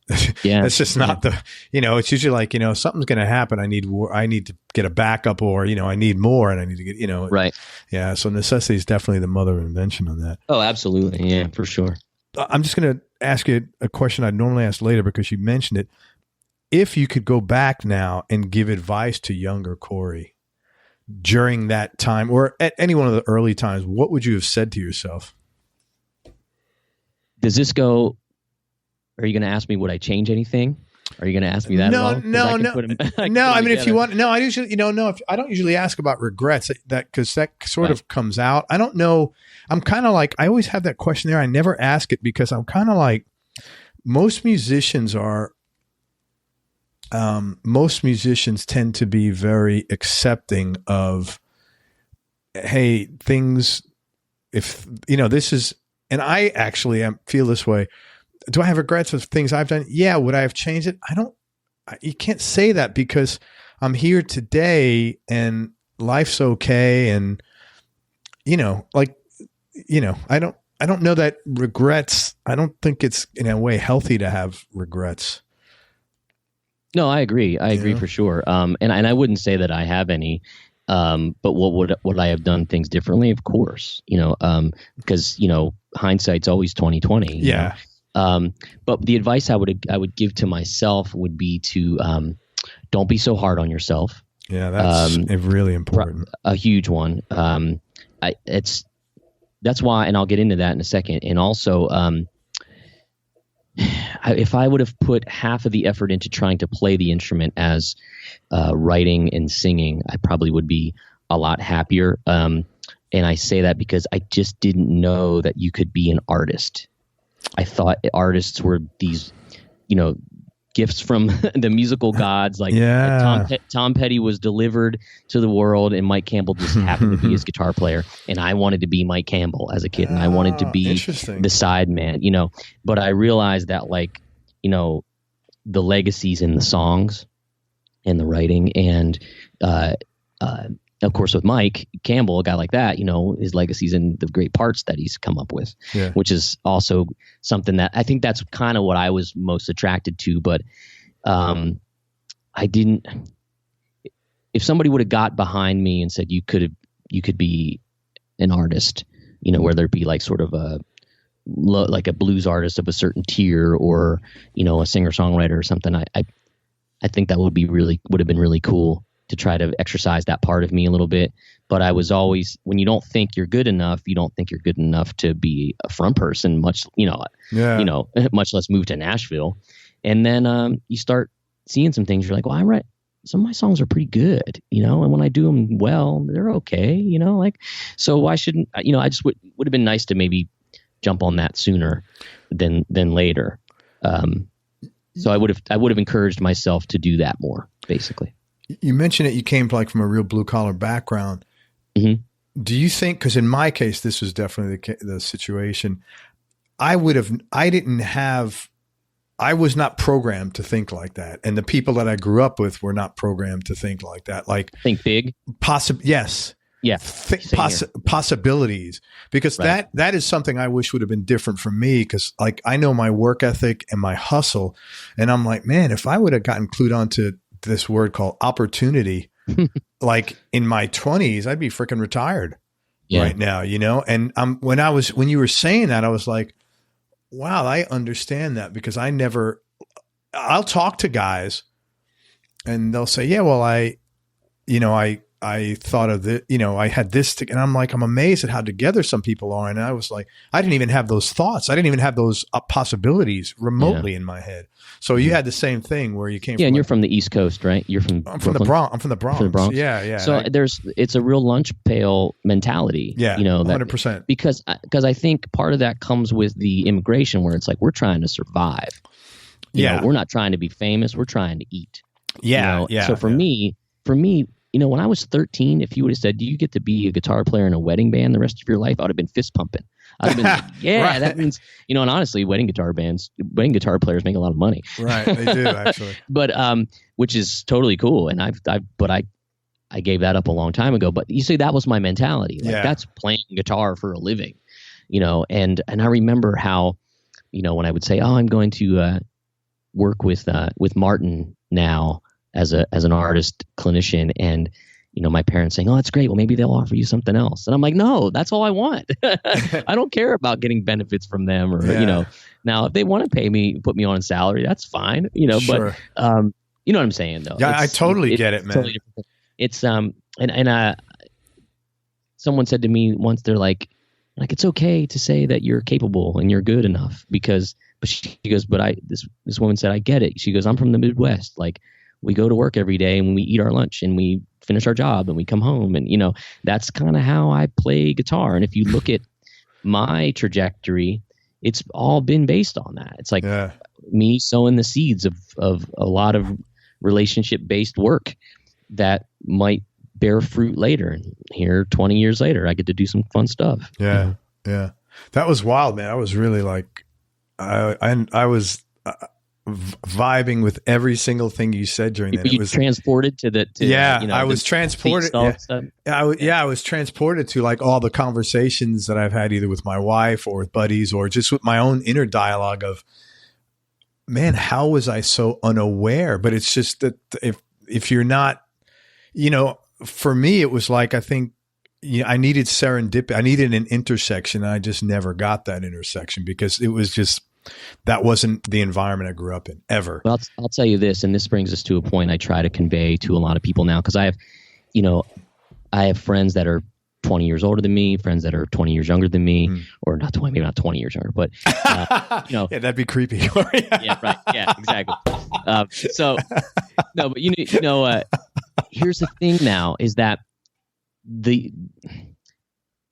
That's just not it's usually like, something's going to happen. I need to get a backup, or, I need more and I need to get, Right. Yeah. So necessity is definitely the mother of invention on that. Oh, absolutely. Yeah, for sure. I'm just going to ask you a question I'd normally ask later because you mentioned it. If you could go back now and give advice to younger Corey during that time or at any one of the early times, what would you have said to yourself? Does this go, are you going to ask me, would I change anything? Are you going to ask me that? No. I mean, if you want, I usually, I don't usually ask about regrets because that sort of comes out. I don't know. I'm kind of like, I always have that question there. I never ask it because I'm kind of like, most musicians tend to be very accepting of, hey, things, if, this is, and I actually feel this way. Do I have regrets of things I've done? Yeah. Would I have changed it? You can't say that because I'm here today and life's okay. And, I don't know that regrets. I don't think it's in a way healthy to have regrets. No, I agree. I agree for sure. And I wouldn't say that I have any. But what would I have done things differently? Of course, because hindsight's always 20/20. Yeah. But the advice I would give to myself would be to don't be so hard on yourself. Yeah, that's really important. A huge one. That's why, and I'll get into that in a second. And also, if I would have put half of the effort into trying to play the instrument as writing and singing, I probably would be a lot happier. And I say that because I just didn't know that you could be an artist. I thought artists were these, gifts from the musical gods. Like Tom Petty was delivered to the world, and Mike Campbell just happened to be his guitar player. And I wanted to be Mike Campbell as a kid, and I wanted to be the sideman. But I realized that, the legacies in the songs and the writing, and of course, with Mike Campbell, a guy like that, his legacies in the great parts that he's come up with, which is also something that I think that's kind of what I was most attracted to. But I didn't. If somebody would have got behind me and said you could be an artist, whether it be like sort of like a blues artist of a certain tier, or a singer songwriter or something, I think that would have been really cool to try to exercise that part of me a little bit. But I was always, when you don't think you're good enough, you don't think you're good enough to be a front person, much less move to Nashville. And then you start seeing some things. You're like, well, I write, some of my songs are pretty good, and when I do them well, they're okay, so why shouldn't, I just would have been nice to maybe jump on that sooner than later. So I would have encouraged myself to do that more, basically. You mentioned it. You came from a real blue collar background. Mm-hmm. Do you think? Because in my case, this was definitely the situation. I was not programmed to think like that, and the people that I grew up with were not programmed to think like that. Like think big. Yes. Yeah. Possibilities, because that is something I wish would have been different for me. Because I know my work ethic and my hustle, and I'm like, man, if I would have gotten clued onto this word called opportunity, in my 20s, I'd be freaking retired right now, And when you were saying that, I was like, wow, I understand that, because I'll talk to guys and they'll say, yeah, well, I thought of it, I had this, and I'm amazed at how together some people are. And I was like, I didn't even have those thoughts. I didn't even have those possibilities remotely in my head. So you had the same thing where you came from. Yeah, and you're from the East Coast, right? I'm from the Bronx. I'm from the Bronx. Yeah. So it's a real lunch pail mentality. Yeah, 100%. Because I think part of that comes with the immigration, where it's like, we're trying to survive. We're not trying to be famous. We're trying to eat. Yeah. So for me, when I was 13, if you would have said, do you get to be a guitar player in a wedding band the rest of your life, I would have been fist pumping. I'd have been like, yeah, Right. that means, and honestly, wedding guitar players make a lot of money. Right. They do actually. But, which is totally cool. And I gave that up a long time ago, but you see, that was my mentality. Like that's playing guitar for a living, and I remember how, when I would say, oh, I'm going to, work with Martin now as an artist clinician, and my parents saying, oh, that's great, well, maybe they'll offer you something else, and I'm like, no, that's all I want. I don't care about getting benefits from them, or now if they want to put me on a salary, that's fine, Sure. But you know what I'm saying, though. Yeah, I totally get it, man. Totally different. It's and someone said to me once, they're like it's okay to say that you're capable and you're good enough, but she goes, but this woman said, I get it. She goes, I'm from the Midwest. Like, we go to work every day and we eat our lunch and we finish our job and we come home, and that's kind of how I play guitar. And if you look at my trajectory, it's all been based on that. It's like me sowing the seeds of a lot of relationship based work that might bear fruit later. And here, 20 years later, I get to do some fun stuff. Yeah. Yeah. That was wild, man. I was really like, I was vibing with every single thing you said during that. You transported to I was transported. I was transported to like all the conversations that I've had either with my wife or with buddies or just with my own inner dialogue of, man, how was I so unaware? But it's just that if you're not, for me, it was like, I think I needed serendipity. I needed an intersection. And I just never got that intersection because it was just, that wasn't the environment I grew up in ever. Well, I'll tell you this, and this brings us to a point I try to convey to a lot of people now, because I have friends that are 20 years older than me, friends that are 20 years younger than me, or not 20, maybe not 20 years younger, but yeah, that'd be creepy. Yeah, right. Yeah, exactly. So no, but here's the thing now is that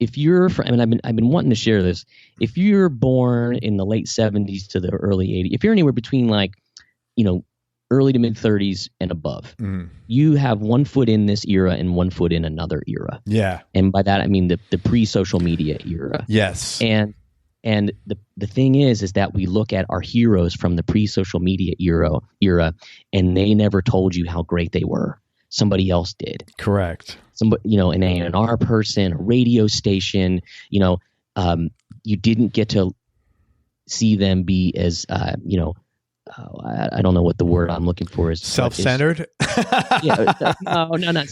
if you're, I've been wanting to share this. If you're born in the late 70s to the early 80s, if you're anywhere between early to mid 30s and above, you have one foot in this era and one foot in another era. Yeah. And by that, I mean the pre-social media era. Yes. And the thing is that we look at our heroes from the pre-social media era, and they never told you how great they were. Somebody else did. Correct. Somebody, an A&R person, a radio station, you didn't get to see them be as, I don't know what the word I'm looking for is. Self-centered? No, not.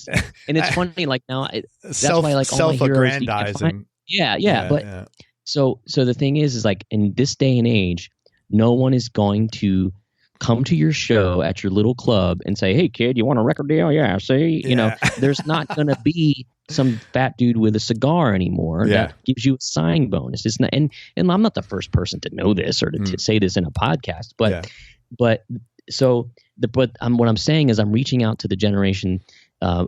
And it's funny, like now, that's why like all my heroes, self-aggrandizing. But so the thing is like in this day and age, no one is going to come to your show at your little club and say, hey kid, you want a record deal? Yeah, see, there's not going to be some fat dude with a cigar anymore that gives you a sign bonus. It's not, and I'm not the first person to know this or to say this in a podcast, but what I'm saying is I'm reaching out to the generation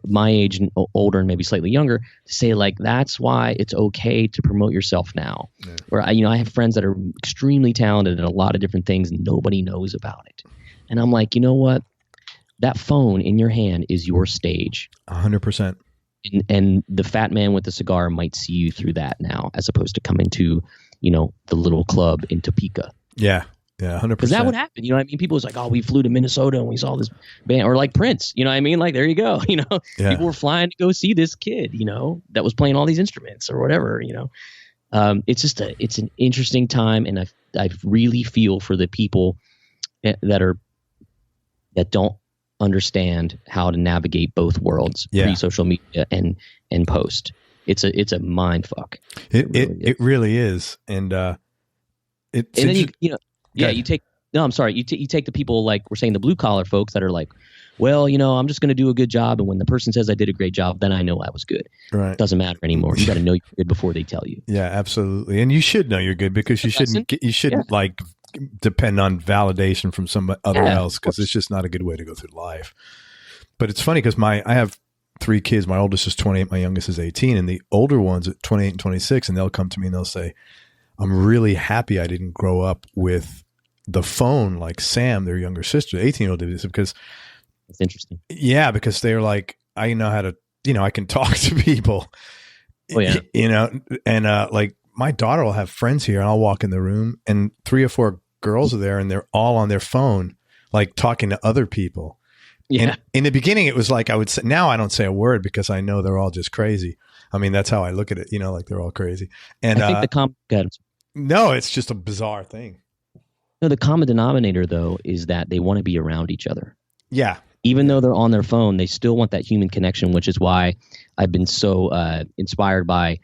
my age and older and maybe slightly younger to say like, that's why it's okay to promote yourself now. Yeah. Where I have friends that are extremely talented at a lot of different things and nobody knows about it. And I'm like, you know what? That phone in your hand is your stage. 100%. And the fat man with the cigar might see you through that now, as opposed to coming to, the little club in Topeka. Yeah. Yeah, 100%. Because that would happen. You know what I mean? People was like, oh, we flew to Minnesota and we saw this band. Or like Prince. You know what I mean? Like, there you go. People were flying to go see this kid, that was playing all these instruments or whatever, It's just it's an interesting time. And I really feel for the people that don't understand how to navigate both worlds, pre-social media and post. It's a mind fuck. It really is. And you take the people like we're saying the blue collar folks that are like, well, I'm just going to do a good job. And when the person says I did a great job, then I know I was good. Right. It doesn't matter anymore. You got to know you're good before they tell you. Yeah, absolutely. And you should know you're good because you shouldn't like depend on validation from somebody else because it's just not a good way to go through life. But it's funny because I have 3 kids. My oldest is 28, my youngest is 18, and the older ones are 28 and 26, and they'll come to me and they'll say, I'm really happy I didn't grow up with the phone like Sam, their younger sister, the 18-year-old, did this because it's interesting. Yeah, because they're like, I know how to, I can talk to people. Oh yeah. And like my daughter will have friends here, and I'll walk in the room, and 3 or 4 girls are there, and they're all on their phone, like talking to other people. Yeah. And in the beginning, it was like I would say. Now I don't say a word because I know they're all just crazy. I mean, that's how I look at it. Like they're all crazy. And I think no, it's just a bizarre thing. No, the common denominator though is that they want to be around each other. Yeah. Even though they're on their phone, they still want that human connection, which is why I've been so inspired by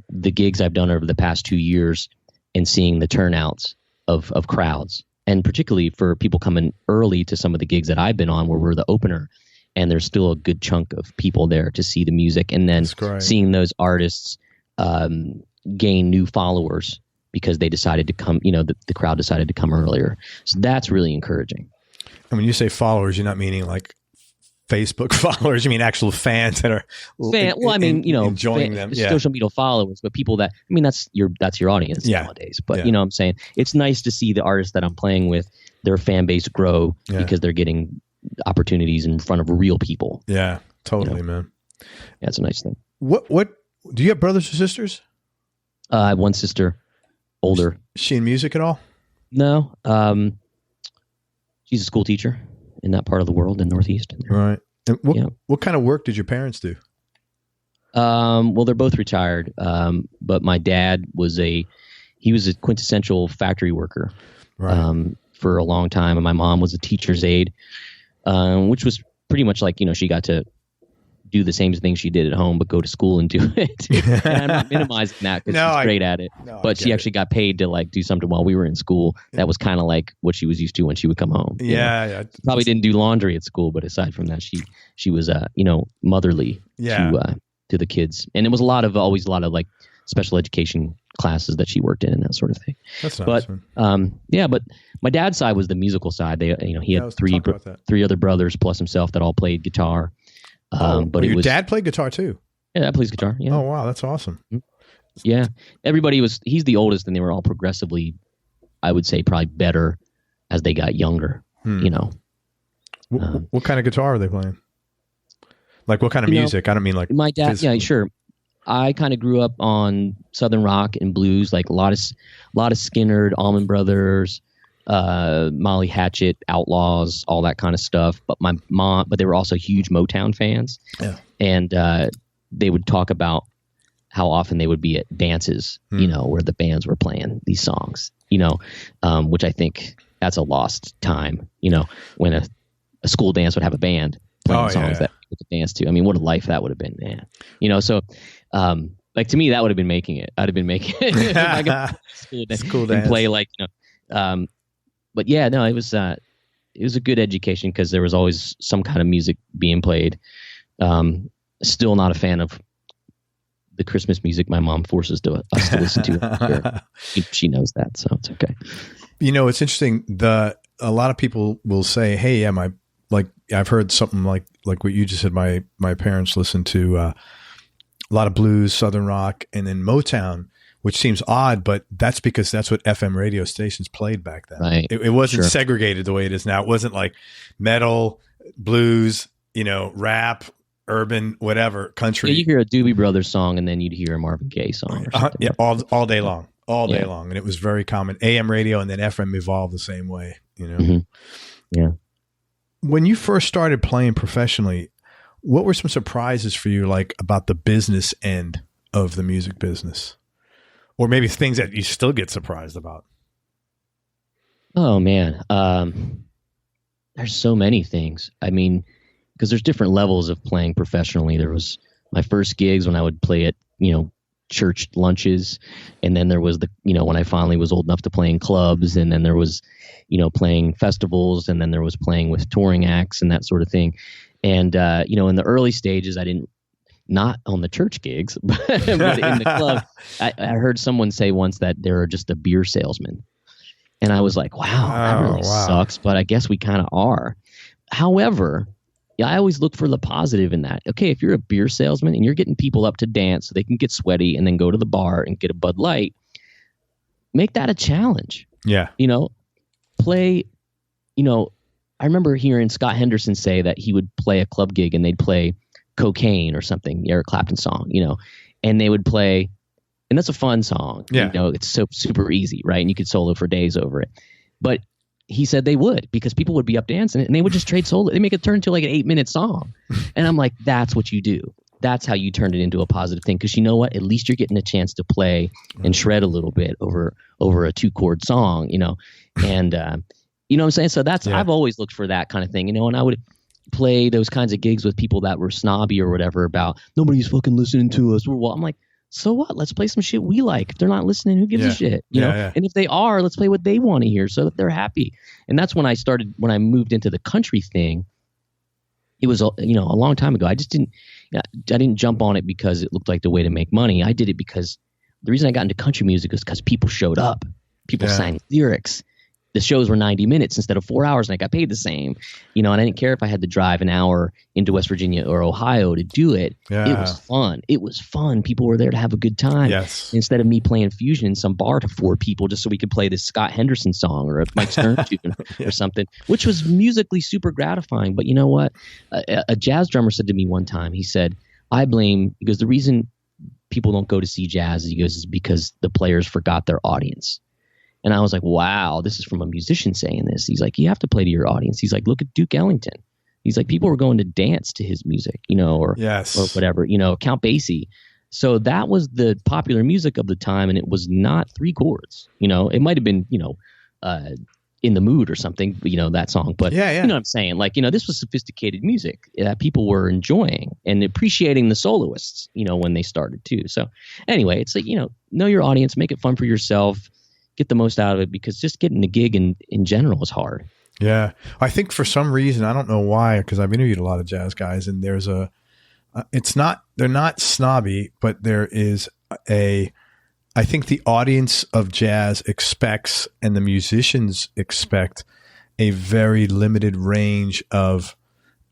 the gigs I've done over the past 2 years and seeing the turnouts of crowds. And particularly for people coming early to some of the gigs that I've been on where we're the opener, and there's still a good chunk of people there to see the music. And then seeing those artists gain new followers because they decided to come, the crowd decided to come earlier. So that's really encouraging. And when you say followers, you're not meaning like Facebook followers. You mean actual fans that are enjoying them. Yeah. Social media followers, but people that, that's your audience nowadays. But you know what I'm saying? It's nice to see the artists that I'm playing with, their fan base grow because they're getting opportunities in front of real people. Yeah, totally, man. Yeah, it's a nice thing. What do you have brothers or sisters? I have one sister, older. Is she in music at all? No. She's a school teacher in that part of the world in Northeast. Right. And what kind of work did your parents do? Well, they're both retired. But my dad was a quintessential factory worker for a long time. And my mom was a teacher's aide, which was pretty much like, she got to do the same thing she did at home, but go to school and do it. And I'm not minimizing that because she's great at it. But she actually got paid to like do something while we were in school. That was kind of like what she was used to when she would come home. Yeah. Probably didn't do laundry at school, but aside from that, she was motherly to the kids. And it was always a lot of like special education classes that she worked in and that sort of thing. That's nice. But but my dad's side was the musical side. He had three other brothers plus himself that all played guitar. But your dad played guitar too? Yeah, dad plays guitar. Yeah. Oh wow, that's awesome. Yeah, he's the oldest, and they were all progressively, I would say, probably better as they got younger. What kind of guitar are they playing? Like what kind of music? I don't mean like my dad. physically. Yeah, sure. I kind of grew up on Southern rock and blues, like a lot of Skynyrd, Allman Brothers, Molly Hatchet, Outlaws, all that kind of stuff. But but they were also huge Motown fans. Yeah. And they would talk about how often they would be at dances, where the bands were playing these songs, which I think that's a lost time, when a school dance would have a band playing songs that people could dance to. I mean, what a life that would have been, man. So like to me, that would have been making it. I'd have been making it. If I could school dance and play like, but yeah, no, it was a good education because there was always some kind of music being played. Still not a fan of the Christmas music my mom forces us to listen to. She knows that, so it's okay. It's interesting. A lot of people will say, "Hey, yeah, I've heard something like what you just said. My parents listened to a lot of blues, Southern rock, and then Motown." Which seems odd, but that's because that's what FM radio stations played back then. Right. It wasn't segregated the way it is now. It wasn't like metal, blues, rap, urban, whatever, country. Yeah, you hear a Doobie Brothers song and then you'd hear a Marvin Gaye song. Or something. All day long. All day long. And it was very common. AM radio and then FM evolved the same way, Mm-hmm. Yeah. When you first started playing professionally, what were some surprises for you, like about the business end of the music business? Or maybe things that you still get surprised about. Oh, man. There's so many things. I mean, because there's different levels of playing professionally. There was my first gigs when I would play at, church lunches. And then there was when I finally was old enough to play in clubs. And then there was, playing festivals. And then there was playing with touring acts and that sort of thing. And, in the early stages, I didn't. Not on the church gigs, but in the club. I heard someone say once that they're just a beer salesman. And I was like, wow, that really sucks, but I guess we kind of are. However, I always look for the positive in that. Okay, if you're a beer salesman and you're getting people up to dance so they can get sweaty and then go to the bar and get a Bud Light, make that a challenge. Yeah. Play, I remember hearing Scott Henderson say that he would play a club gig and they'd play Cocaine or something, the Eric Clapton song, and they would play And that's a fun song. Yeah. You know, it's so super easy, right? And you could solo for days over it. But he said they would, because people would be up dancing it and they would just trade solo. They make it turn into like an 8-minute song. And I'm like, that's what you do. That's how you turn it into a positive thing. Because you know what? At least you're getting a chance to play and shred a little bit over a 2-chord song, you know. And you know what I'm saying? So that's, I've always looked for that kind of thing, you know. And I would play those kinds of gigs with people that were snobby or whatever about nobody's fucking listening to us. Well, I'm like, so what? Let's play some shit we like. If they're not listening, who gives a shit? You know? Yeah. And if they are, let's play what they want to hear so that they're happy. And that's when I moved into the country thing. It was, you know, a long time ago. I didn't jump on it because it looked like the way to make money. I did it because the reason I got into country music was because people showed up. People sang lyrics. The shows were 90 minutes instead of 4 hours, and I got paid the same, you know, and I didn't care if I had to drive an hour into West Virginia or Ohio to do it. Yeah. It was fun. It was fun. People were there to have a good time. Yes. Instead of me playing fusion in some bar to 4 people just so we could play this Scott Henderson song or a Mike Stern tune or something, which was musically super gratifying. But you know what? A jazz drummer said to me one time, he said, because the reason people don't go to see jazz, he goes, is because the players forgot their audience. And I was like, wow, this is from a musician saying this. He's like, you have to play to your audience. He's like, look at Duke Ellington. He's like, people were going to dance to his music, you know, or whatever, you know, Count Basie. So that was the popular music of the time, and it was not 3 chords. You know, it might have been, you know, In the Mood or something, you know, that song. But you know what I'm saying? Like, you know, this was sophisticated music that people were enjoying and appreciating the soloists, you know, when they started too. So anyway, it's like, you know your audience, make it fun for yourself. Get the most out of it, because just getting a gig in general is hard. Yeah. I think for some reason, I don't know why, because I've interviewed a lot of jazz guys, and there's they're not snobby, but there is I think the audience of jazz expects, and the musicians expect, a very limited range of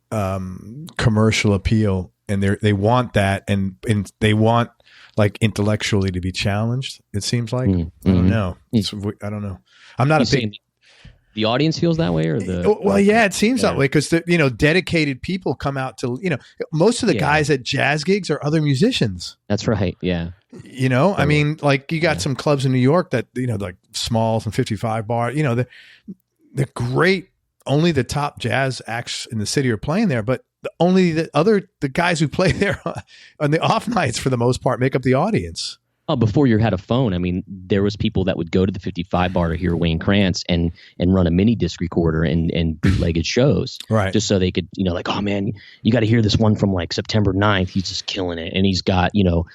commercial appeal. And they want that, and they want, like, intellectually to be challenged, it seems like. I don't know. I don't know. I'm not a big... The audience feels that way, or the... Well, yeah, it seems that way, because, you know, dedicated people come out to, you know, most of the guys at jazz gigs are other musicians. That's right, yeah. You know, totally. I mean, like, you got some clubs in New York that, you know, like Smalls and 55 Bar, you know, they're great. Only the top jazz acts in the city are playing there, but the guys who play there on the off nights, for the most part, make up the audience. Oh, before you had a phone, I mean, there was people that would go to the 55 Bar to hear Wayne Krantz and run a mini disc recorder and bootlegged shows, right? Just so they could, you know, like, oh man, you got to hear this one from like September 9th. He's just killing it, and he's got, you know,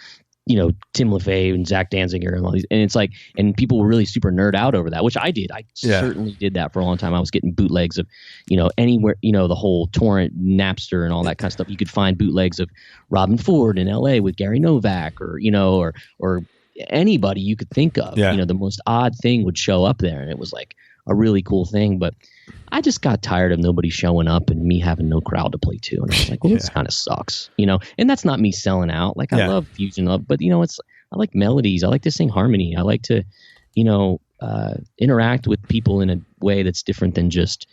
Tim LaFay and Zach Danziger and all these, and it's like, and people were really super nerd out over that, which I did. I certainly did that for a long time. I was getting bootlegs of, you know, anywhere, you know, the whole torrent, Napster, and all that kind of stuff. You could find bootlegs of Robin Ford in L.A. with Gary Novak, or, you know, or anybody you could think of. You know, the most odd thing would show up there, and it was like a really cool thing. But I just got tired of nobody showing up and me having no crowd to play to. And I was like, well, this kind of sucks, you know. And that's not me selling out. Like, I love fusion, but, you know, I like melodies. I like to sing harmony. I like to, you know, interact with people in a way that's different than just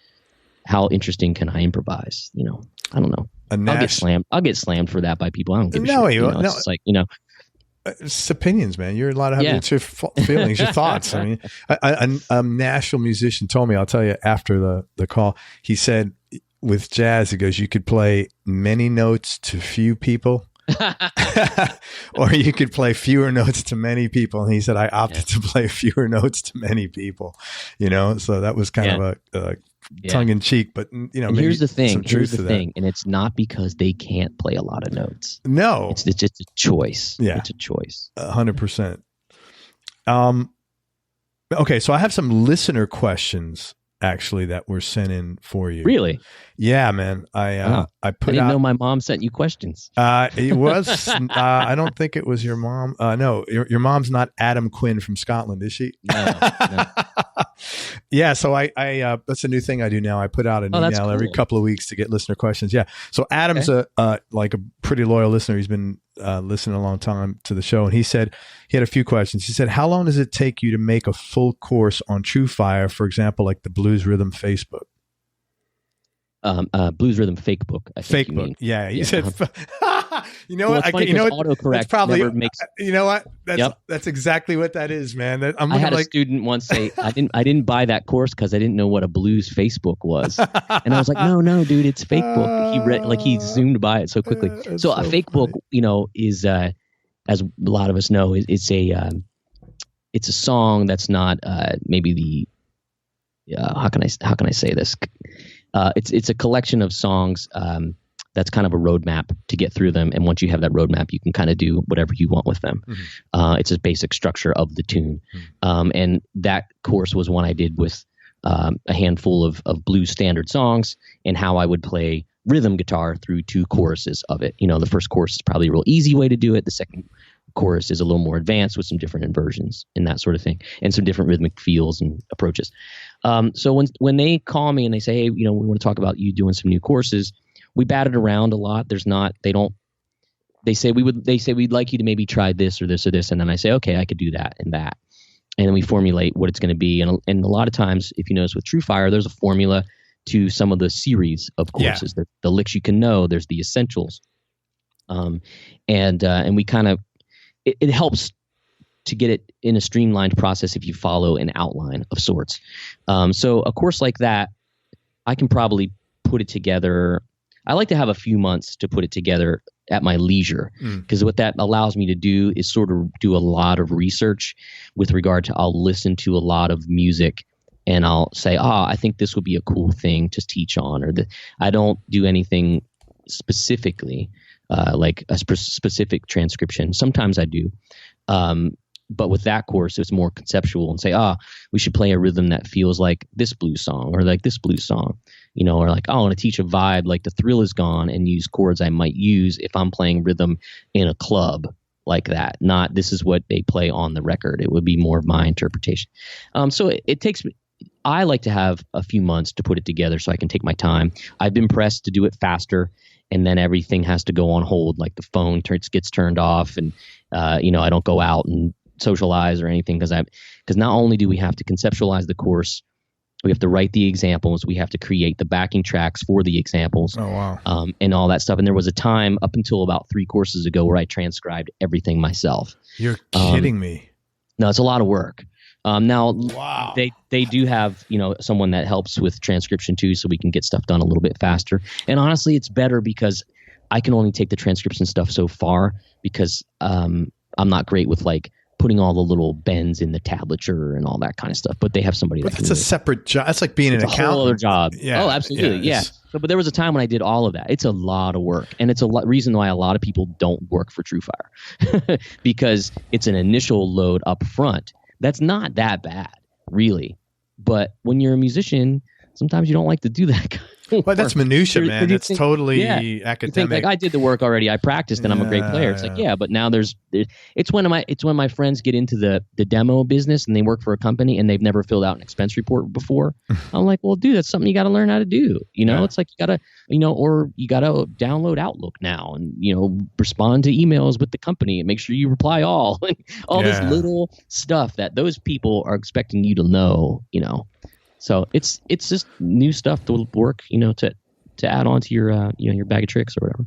how interesting can I improvise. You know, I don't know. I'll get slammed for that by people. I don't give a shit. You know? It's just like, you know. It's opinions, man. You're allowed to have it's your feelings, your thoughts. I mean, a Nashville musician told me, I'll tell you after the call, he said, with jazz, he goes, you could play many notes to few people, or you could play fewer notes to many people. And he said, I opted to play fewer notes to many people, you know? So that was kind of a tongue in cheek, but, you know, and here's the thing. And it's not because they can't play a lot of notes. No, it's just a choice. Yeah, it's a choice. 100%. Okay, so I have some listener questions actually that were sent in for you. Really? Yeah, man. I didn't know my mom sent you questions. It was. I don't think it was your mom. No, your mom's not Adam Quinn from Scotland, is she? No. Yeah, so I that's a new thing I do now. I put out an email every couple of weeks to get listener questions. Yeah, so Adam's like a pretty loyal listener. He's been listening a long time to the show, and he said he had a few questions. He said, how long does it take you to make a full course on TrueFire, for example, like the Blues Rhythm Facebook? Blues Rhythm Fake Book. I think Fake book. mean. Yeah. You said, you know Well, what? it's funny You know what? autocorrect That's probably, never makes. you know what? Yep. That's exactly what that is, man. I had a student once say, I didn't buy that course because I didn't know what a blues Facebook was. And I was like, no, dude, it's Fake Book. He zoomed by it so quickly. So a Fake Book, is, as a lot of us know, it's a song that's not maybe the how can I say this? It's a collection of songs that's kind of a roadmap to get through them. And once you have that roadmap, you can kind of do whatever you want with them. Mm-hmm. It's a basic structure of the tune. Mm-hmm. And that course was one I did with a handful of blues standard songs and how I would play rhythm guitar through 2 choruses of it. The first chorus is probably a real easy way to do it. The second chorus is a little more advanced with some different inversions and that sort of thing, and some different rhythmic feels and approaches. So when they call me and they say, hey, we want to talk about you doing some new courses, we bat it around a lot. They say we'd like you to maybe try this or this or this. And then I say, okay, I could do that and that. And then we formulate what it's going to be. And a lot of times, if you notice with TrueFire, there's a formula to some of the series of courses. Yeah. The licks you can know, there's the essentials. And we kind of, it helps to get it in a streamlined process if you follow an outline of sorts. So a course like that, I can probably put it together. I like to have a few months to put it together at my leisure, because what that allows me to do is sort of do a lot of research with regard to, I'll listen to a lot of music and I'll say, I think this would be a cool thing to teach on, or I don't do anything specifically, like a specific transcription. Sometimes I do. But with that course, it's more conceptual and say, we should play a rhythm that feels like this blues song or like this blues song, or like, I want to teach a vibe like The Thrill Is Gone and use chords I might use if I'm playing rhythm in a club like that. Not this is what they play on the record. It would be more of my interpretation. So it takes me, I like to have a few months to put it together so I can take my time. I've been pressed to do it faster, and then everything has to go on hold, like the phone gets turned off, and I don't go out and socialize or anything, because not only do we have to conceptualize the course, we have to write the examples, we have to create the backing tracks for the examples. Oh, wow. And all that stuff. And there was a time up until about 3 courses ago where I transcribed everything myself. You're kidding me. No, it's a lot of work. Now, wow. They do have someone that helps with transcription too, so we can get stuff done a little bit faster. And honestly, it's better because I can only take the transcription stuff so far, because I'm not great with like putting all the little bends in the tablature and all that kind of stuff. But they have somebody. But that's a separate job. That's like being an accountant. A whole other job. Yeah. Oh, absolutely. Yeah. So, but there was a time when I did all of that. It's a lot of work, and it's a reason why a lot of people don't work for TrueFire, because it's an initial load up front. That's not that bad, really. But when you're a musician, sometimes you don't like to do that. Well, that's minutia, man. It's totally academic. You think, like, I did the work already. I practiced, and I'm a great player. It's like, but now it's when my friends get into the demo business and they work for a company and they've never filled out an expense report before. I'm like, well, dude, that's something you got to learn how to do. It's like you got to, or you got to download Outlook now and, respond to emails with the company and make sure you reply all and all this little stuff that those people are expecting you to know, So it's just new stuff to work, to add on to your your bag of tricks or whatever.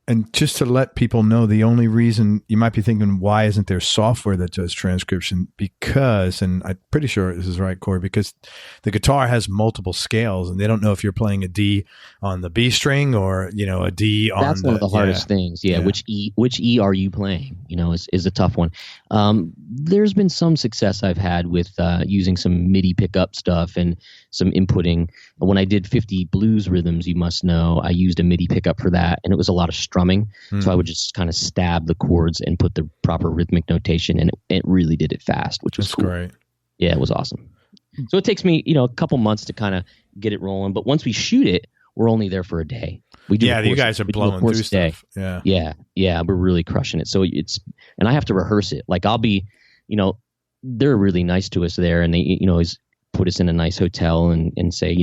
And just to let people know, the only reason you might be thinking, why isn't there software that does transcription? Because, and I'm pretty sure this is right, Corey, because the guitar has multiple scales and they don't know if you're playing a D on the B string or, a D on That's one of the hardest things. Yeah. Which E are you playing, is a tough one. There's been some success I've had with using some MIDI pickup stuff and some inputting. When I did 50 blues rhythms, you must know, I used a MIDI pickup for that, and it was a lot of strumming. So I would just kind of stab the chords and put the proper rhythmic notation, and it really did it fast, which was That's cool. Great. Yeah, it was awesome. So it takes me, a couple months to kind of get it rolling, but once we shoot it, we're only there for a day. We do you guys are blowing through stuff. Yeah, we're really crushing it. So and I have to rehearse it. Like I'll be, they're really nice to us there, and they, always put us in a nice hotel and say,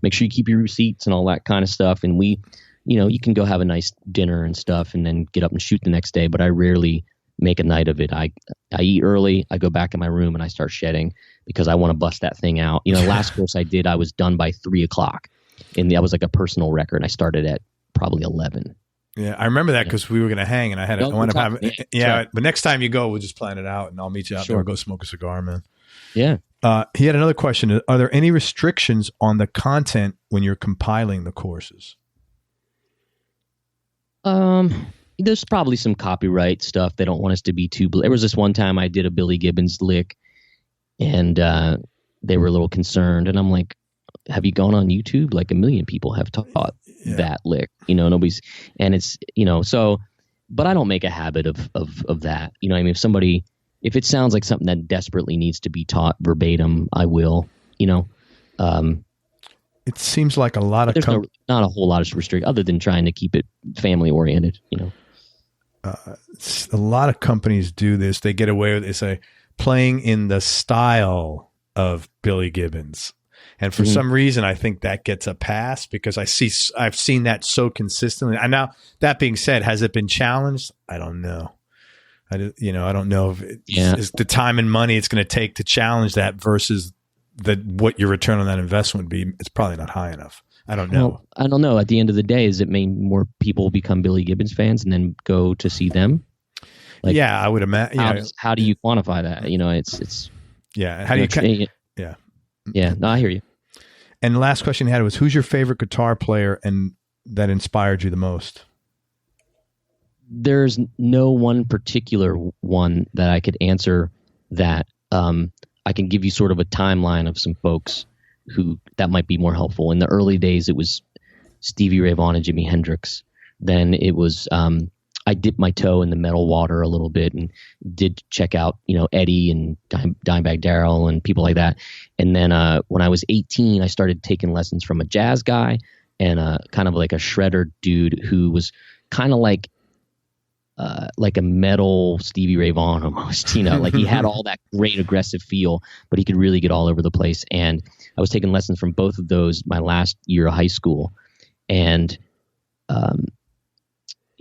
make sure you keep your receipts and all that kind of stuff. And we, you can go have a nice dinner and stuff and then get up and shoot the next day. But I rarely make a night of it. I eat early. I go back in my room and I start shedding because I want to bust that thing out. Last course I did, I was done by 3:00. And that was like a personal record. I started at probably 11. Yeah, I remember that because we were going to hang, and I No, wound up we'll having. talk. Yeah, but next time you go, we'll just plan it out, and I'll meet you out there. We'll go smoke a cigar, man. Yeah. He had another question. Are there any restrictions on the content when you're compiling the courses? There's probably some copyright stuff. They don't want us to be too. There was this one time I did a Billy Gibbons lick, and they were a little concerned. And I'm like, have you gone on YouTube? Like 1 million people have taught that lick. Nobody's, and it's so. But I don't make a habit of that. I mean, if it sounds like something that desperately needs to be taught verbatim, I will. It seems like a lot of there's not a whole lot of restrict other than trying to keep it family oriented. A lot of companies do this. They get away with it. They say playing in the style of Billy Gibbons. And for some reason, I think that gets a pass because I've seen that so consistently. And now, that being said, has it been challenged? I don't know. I don't know if it's the time and money it's going to take to challenge that versus what your return on that investment would be. It's probably not high enough. I don't know. Well, I don't know. At the end of the day, does it mean more people become Billy Gibbons fans and then go to see them? Like, yeah, I would imagine. How do you quantify that? It's yeah. How do you? Yeah. Yeah. No, I hear you. And the last question he had was, who's your favorite guitar player and that inspired you the most? There's no one particular one that I could answer that. I can give you sort of a timeline of some folks who that might be more helpful. In the early days, it was Stevie Ray Vaughan and Jimi Hendrix. Then it was I dipped my toe in the metal water a little bit and did check out Eddie and Dimebag Darrell and people like that. And then when I was 18, I started taking lessons from a jazz guy and kind of like a shredder dude who was kind of like a metal Stevie Ray Vaughan almost, like he had all that great aggressive feel, but he could really get all over the place. And I was taking lessons from both of those my last year of high school. And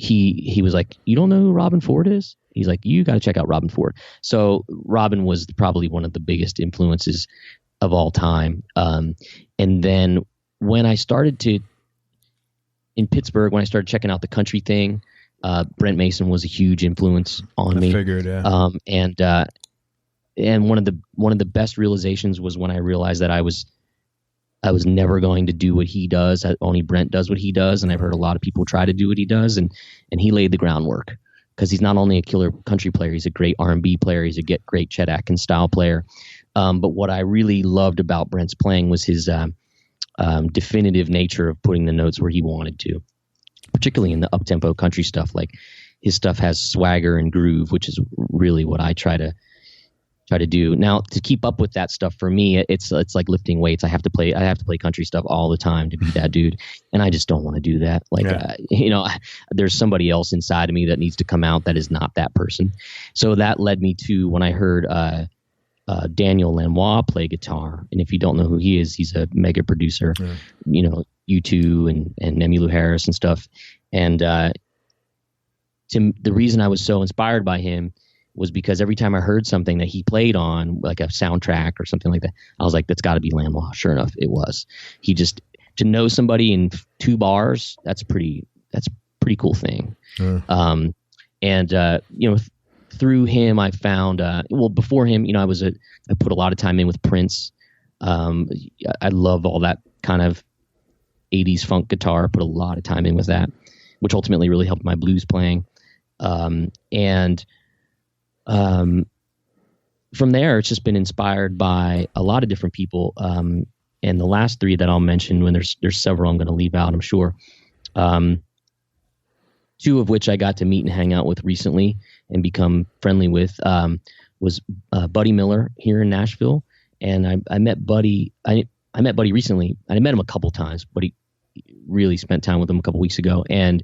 he was like, you don't know who Robin Ford is? He's like, you got to check out Robin Ford. So Robin was probably one of the biggest influences of all time. And then when I started in Pittsburgh, when I started checking out the country thing, Brent Mason was a huge influence on me. I figured, yeah. And one of the best realizations was when I realized that I was never going to do what he does. Only Brent does what he does, and I've heard a lot of people try to do what he does, and he laid the groundwork because he's not only a killer country player, he's a great R&B player, he's a great Chet Atkins style player. But what I really loved about Brent's playing was his definitive nature of putting the notes where he wanted to. Particularly in the up-tempo country stuff, like his stuff has swagger and groove, which is really what I try to do. Now, to keep up with that stuff for me, it's like lifting weights. I have to play country stuff all the time to be that dude, and I just don't want to do that. Like, there's somebody else inside of me that needs to come out that is not that person. So that led me to when I heard Daniel Lanois play guitar, and if you don't know who he is, he's a mega producer. U2 and Emmylou Harris and stuff. And the reason I was so inspired by him was because every time I heard something that he played on, like a soundtrack or something like that, I was like, that's got to be Lanois. Sure enough, it was. He just, to know somebody in 2 bars, that's a pretty cool thing. Through him, I found, before him, I put a lot of time in with Prince. I love all that kind of 80s funk guitar, put a lot of time in with that, which ultimately really helped my blues playing. From there, it's just been inspired by a lot of different people. And the last 3 that I'll mention, when there's several I'm going to leave out, I'm sure. 2 of which I got to meet and hang out with recently and become friendly with was Buddy Miller here in Nashville. And I met Buddy. I met Buddy recently. I met him a couple times, but he really spent time with him a couple weeks ago. And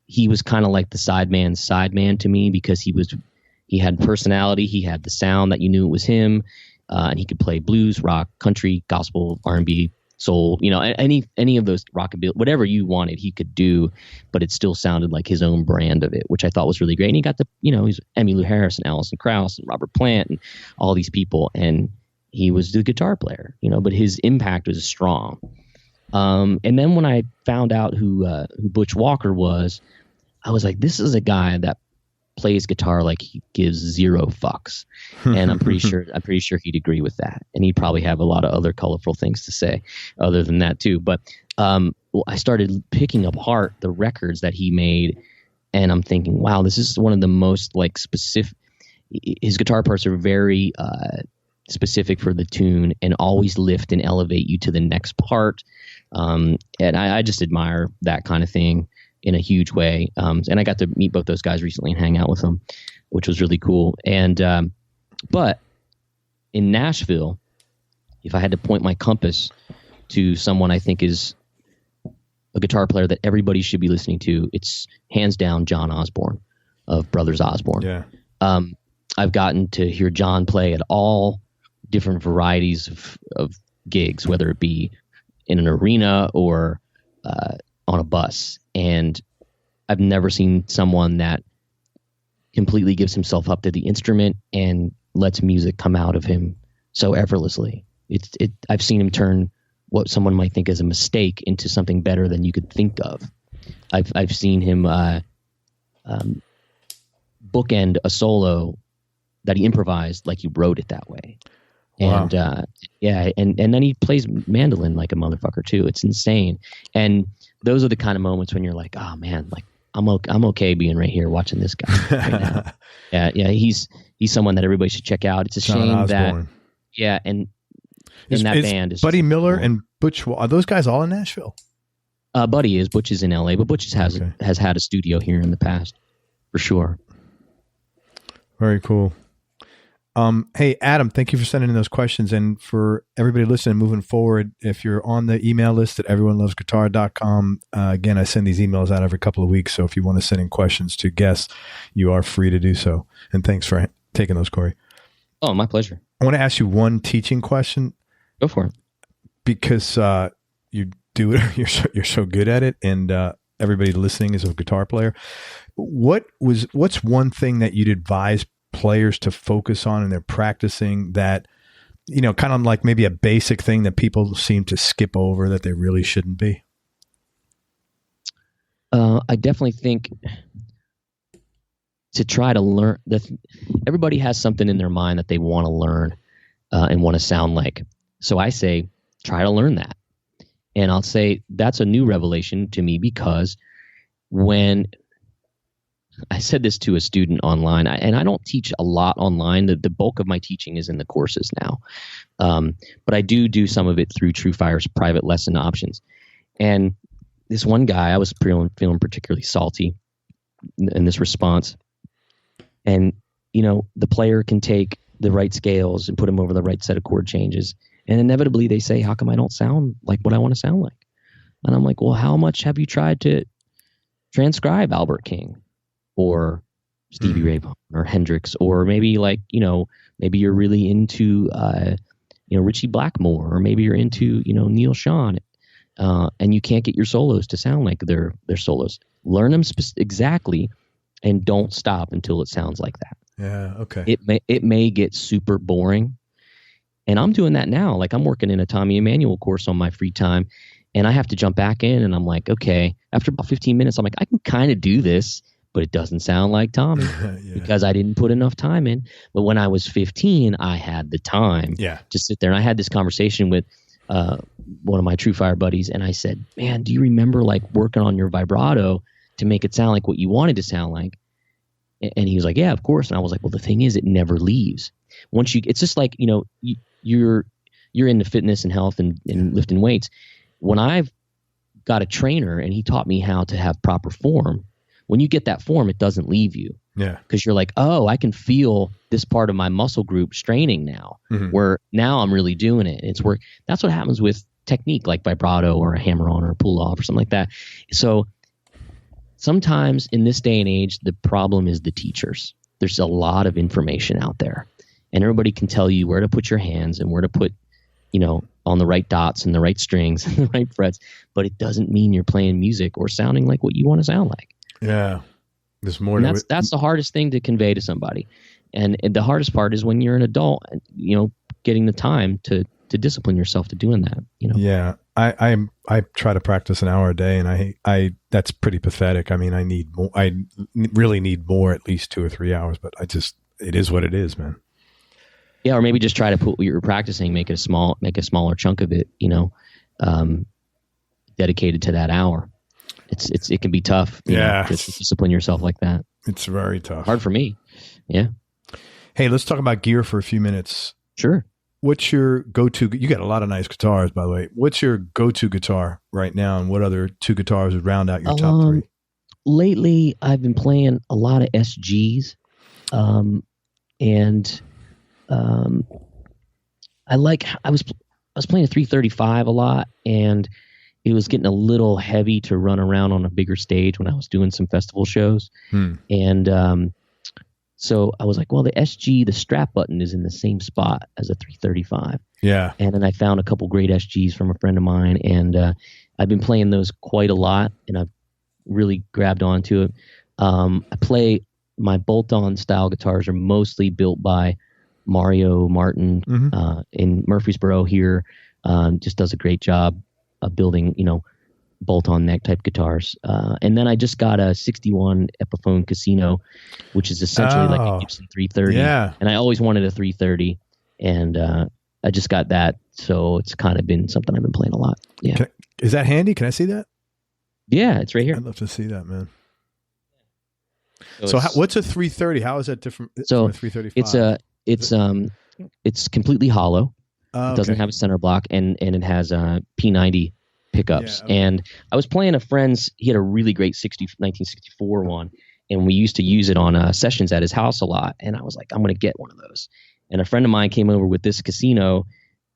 he was kind of like the sideman to me because he had personality. He had the sound that you knew it was him. And he could play blues, rock, country, gospel, R&B, soul, any of those rockabilly, whatever you wanted, he could do, but it still sounded like his own brand of it, which I thought was really great. And he got he's Emmylou Harris and Alison Krauss and Robert Plant and all these people. And he was the guitar player, but his impact was strong. And then when I found out who Butch Walker was, I was like, this is a guy that plays guitar like he gives zero fucks, and I'm pretty sure he'd agree with that, and he'd probably have a lot of other colorful things to say other than that too. But I started picking apart the records that he made, and I'm thinking, wow, this is one of the most like specific. His guitar parts are very specific for the tune and always lift and elevate you to the next part. And I just admire that kind of thing in a huge way. And I got to meet both those guys recently and hang out with them, which was really cool. And but in Nashville, if I had to point my compass to someone I think is a guitar player that everybody should be listening to, it's hands down John Osborne of Brothers Osborne. Yeah. I've gotten to hear John play at all different varieties of gigs, whether it be in an arena or on a bus. And I've never seen someone that completely gives himself up to the instrument and lets music come out of him so effortlessly. I've seen him turn what someone might think is a mistake into something better than you could think of. I've seen him bookend a solo that he improvised like he wrote it that way. Wow. And then he plays mandolin like a motherfucker too. It's insane. And those are the kind of moments when you're like, oh man, like I'm okay being right here watching this guy right now. Yeah, he's someone that everybody should check out. It's a shame that and that band is Buddy Miller and Butch. Are those guys all in Nashville? Buddy is. Butch is in LA, but Butch has had a studio here in the past for sure. Very cool. Hey, Adam, thank you for sending in those questions. And for everybody listening, moving forward, if you're on the email list at everyonelovesguitar.com, again, I send these emails out every couple of weeks. So if you want to send in questions to guests, you are free to do so. And thanks for taking those, Corey. Oh, my pleasure. I want to ask you one teaching question. Go for it. Because you do it, you're so good at it, and everybody listening is a guitar player. What's one thing that you'd advise players to focus on in their practicing that, kind of like maybe a basic thing that people seem to skip over that they really shouldn't be? I definitely think to try to learn that everybody has something in their mind that they want to learn and want to sound like. So I say, try to learn that. And I'll say that's a new revelation to me, because when I said this to a student online, and I don't teach a lot online. The bulk of my teaching is in the courses now. But I do some of it through TrueFire's private lesson options. And this one guy, I was feeling particularly salty in this response. And, the player can take the right scales and put them over the right set of chord changes. And inevitably they say, how come I don't sound like what I want to sound like? And I'm like, well, how much have you tried to transcribe Albert King or Stevie Ray Vaughan or Hendrix, or maybe maybe you're really into, Richie Blackmore, or maybe you're into, Neil Sean, and you can't get your solos to sound like their solos. Learn them exactly, and don't stop until it sounds like that. Yeah. Okay. It may get super boring, and I'm doing that now. Like I'm working in a Tommy Emmanuel course on my free time, and I have to jump back in, and I'm like, okay, after about 15 minutes, I'm like, I can kind of do this, but it doesn't sound like Tommy because I didn't put enough time in. But when I was 15, I had the time to sit there. And I had this conversation with one of my TrueFire buddies, and I said, man, do you remember like working on your vibrato to make it sound like what you wanted to sound like? And he was like, yeah, of course. And I was like, well, the thing is, it never leaves. It's just like, you're into fitness and health and lifting weights. When I've got a trainer and he taught me how to have proper form, when you get that form, it doesn't leave you. Yeah. Because you're like, oh, I can feel this part of my muscle group straining now, where now I'm really doing it. It's work. That's what happens with technique like vibrato or a hammer on or a pull off or something like that. So sometimes in this day and age, the problem is the teachers. There's a lot of information out there, and everybody can tell you where to put your hands and where to put, on the right dots and the right strings and the right frets, but it doesn't mean you're playing music or sounding like what you want to sound like. Yeah. There's more. And that's the hardest thing to convey to somebody. And the hardest part is when you're an adult, getting the time to discipline yourself to doing that, Yeah. I try to practice an hour a day, and I that's pretty pathetic. I mean, I need more. I really need more, at least 2 or 3 hours. But it is what it is, man. Yeah, or maybe just try to put what you're practicing, make a smaller chunk of it. Dedicated to that hour. It can be tough. Just to discipline yourself like that. It's very tough. Hard for me. Yeah. Hey, let's talk about gear for a few minutes. Sure. What's your go-to? You got a lot of nice guitars, by the way. What's your go-to guitar right now, and what other 2 guitars would round out your top 3? Lately, I've been playing a lot of SGs, and I was playing a 335 a lot, and it was getting a little heavy to run around on a bigger stage when I was doing some festival shows, and so I was like, well, the SG, the strap button is in the same spot as a 335. Yeah. And then I found a couple great SGs from a friend of mine, and I've been playing those quite a lot, and I've really grabbed onto it. My bolt-on style guitars are mostly built by Mario Martin in Murfreesboro here. Just does a great job of building, bolt-on neck type guitars. And then I just got a 61 Epiphone Casino, which is essentially like a Gibson 330. Yeah. And I always wanted a 330, and I just got that. So it's kind of been something I've been playing a lot. Yeah. Is that handy? Can I see that? Yeah, it's right here. I'd love to see that, man. So what's a 330? How is that different from a 335? It's completely hollow. Oh, it doesn't have a center block, and it has P90 pickups. Yeah, okay. And I was playing a friend's. He had a really great 1964 one, and we used to use it on sessions at his house a lot. And I was like, I'm going to get one of those. And a friend of mine came over with this Casino,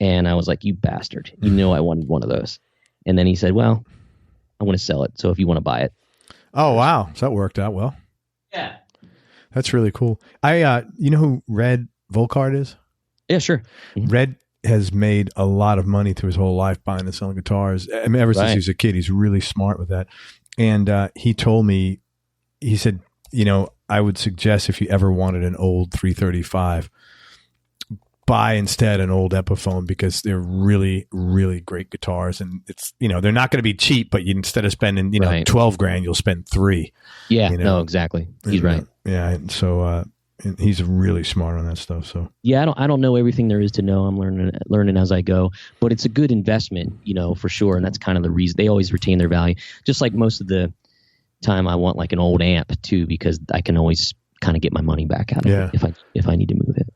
and I was like, you bastard, I wanted one of those. And then he said, well, I want to sell it, so if you want to buy it. Oh wow, so that worked out well. Yeah, that's really cool. You know who Red Volkart is? Yeah, sure. Mm-hmm. Red has made a lot of money through his whole life buying and selling guitars. I mean, ever since he was a kid, he's really smart with that. And he told me, he said, I would suggest if you ever wanted an old 335, buy instead an old Epiphone, because they're really, really great guitars. And it's, they're not going to be cheap, but instead of spending, $12,000, you'll spend $3,000. Yeah, no, exactly. He's right. Yeah. And so, and he's really smart on that stuff. So yeah, I don't know everything there is to know. I'm learning as I go, but it's a good investment, for sure. And that's kind of the reason they always retain their value. Just like most of the time, I want like an old amp too, because I can always kind of get my money back out of it if I need to move it.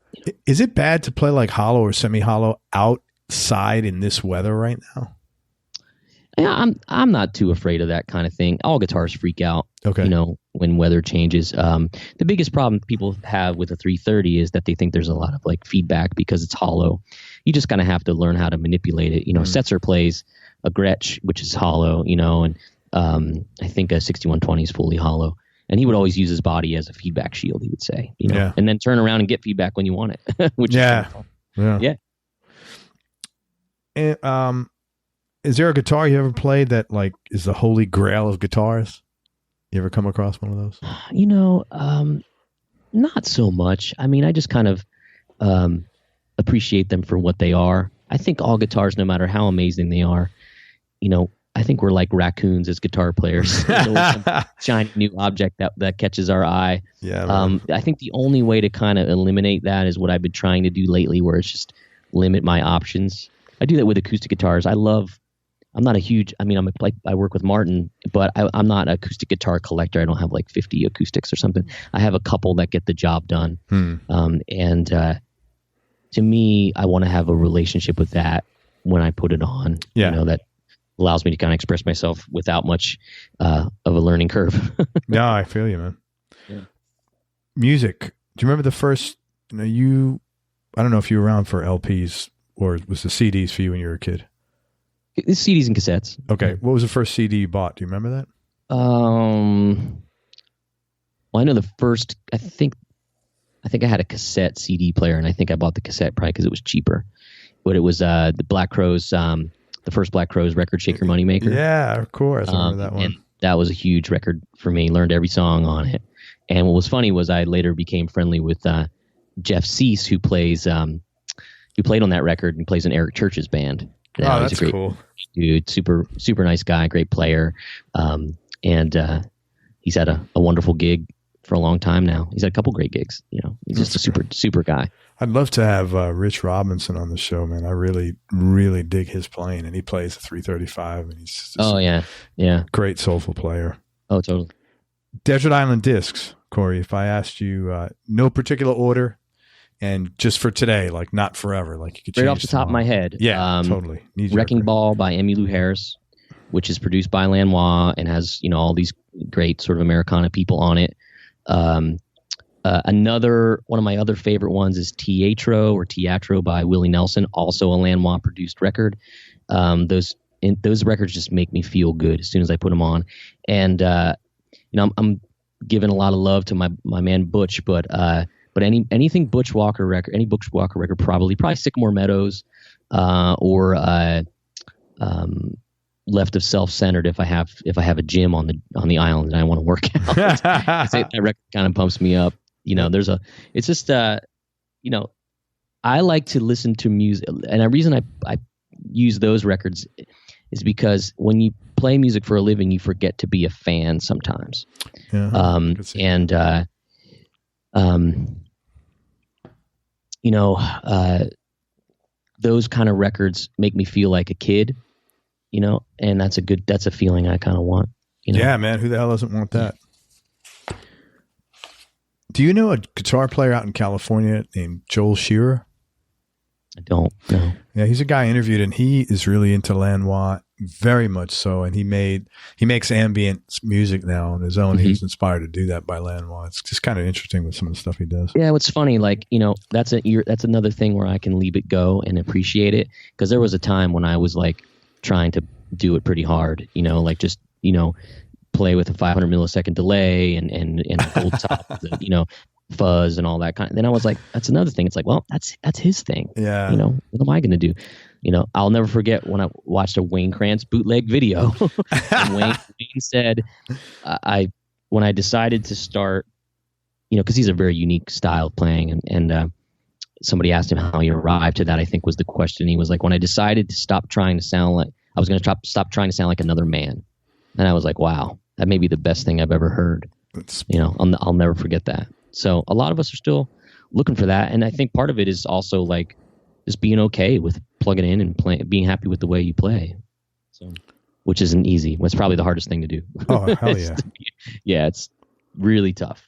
Is it bad to play like hollow or semi-hollow outside in this weather right now? Yeah, I'm not too afraid of that kind of thing. All guitars freak out, when weather changes. The biggest problem people have with a 330 is that they think there's a lot of like feedback because it's hollow. You just kind of have to learn how to manipulate it. Setzer plays a Gretsch, which is hollow, and I think a 6120 is fully hollow. And he would always use his body as a feedback shield, he would say, and then turn around and get feedback when you want it, which is kind of fun. Yeah. And, is there a guitar you ever played that like is the holy grail of guitars? You ever come across one of those? Not so much. I mean, I just kind of appreciate them for what they are. I think all guitars, no matter how amazing they are, I think we're like raccoons as guitar players. There's always some shiny new object that catches our eye. Yeah. I think the only way to kind of eliminate that is what I've been trying to do lately, where it's just limit my options. I do that with acoustic guitars. I'm not a huge, I work with Martin, but I'm not an acoustic guitar collector. I don't have like 50 acoustics or something. I have a couple that get the job done. And to me, I want to have a relationship with that when I put it on. Yeah. That allows me to kind of express myself without much of a learning curve. No, I feel you, man. Yeah. Music. Do you remember the first, I don't know if you were around for LPs or was the CDs for you when you were a kid? It's CDs and cassettes. Okay. What was the first CD you bought? Do you remember that? Well, I know the first, I think I had a cassette CD player, and I think I bought the cassette probably because it was cheaper. But it was the Black Crowes, the first Black Crowes Record Shaker Moneymaker. Yeah, of course. I remember that one. And that was a huge record for me. Learned every song on it. And what was funny was I later became friendly with Jeff Cease, who played on that record and plays in Eric Church's band. now. Oh, He's that's a great cool. dude, super nice guy, great player, and he's had a wonderful gig for a long time now. He's had a couple great gigs. He's just a super guy. I'd love to have Rich Robinson on the show, man. I really, really dig his playing, and he plays a 335, and he's just great soulful player. Oh, totally. Desert Island Discs, Corey. If I asked you, no particular order, and just for today, like not forever, like you could change right off the top of my head. Yeah, totally. Wrecking Ball by Emmylou Harris, which is produced by Lanois and has all these great sort of Americana people on it. Another one of my other favorite ones is Teatro by Willie Nelson, also a Lanois produced record. Those records just make me feel good as soon as I put them on. And I'm giving a lot of love to my man Butch, but anything Butch Walker record, any Butch Walker record, probably Sycamore Meadows, or Left of Self-Centered if I have a gym on the island and I want to work out. That record kind of pumps me up. It's just I like to listen to music, and the reason I use those records is because when you play music for a living, you forget to be a fan sometimes. Those kind of records make me feel like a kid, and that's a feeling I kind of want. Yeah, man. Who the hell doesn't want that? Do you know a guitar player out in California named Joel Shearer? I don't know. Yeah, he's a guy I interviewed, and he is really into Lanois, very much so. And he makes ambient music now on his own. Mm-hmm. He was inspired to do that by Lanois. It's just kind of interesting with some of the stuff he does. Yeah, what's funny, that's another thing where I can leave it go and appreciate it, because there was a time when I was like trying to do it pretty hard, play with a 500 millisecond delay and a gold top, fuzz and all that kind of. Then I was like, that's another thing. It's like, well, that's his thing. Yeah. What am I going to do? I'll never forget when I watched a Wayne Krantz bootleg video. And Wayne said, when I decided to start, because he's a very unique style of playing, and somebody asked him how he arrived to that, I think was the question. He was like, when I decided to stop trying to sound like, I was going to stop trying to sound like another man. And I was like, wow, that may be the best thing I've ever heard. I'll never forget that. So a lot of us are still looking for that. And I think part of it is also like just being okay with plugging in and being happy with the way you play. So, which isn't easy. It's probably the hardest thing to do. Oh, hell yeah. Yeah, it's really tough.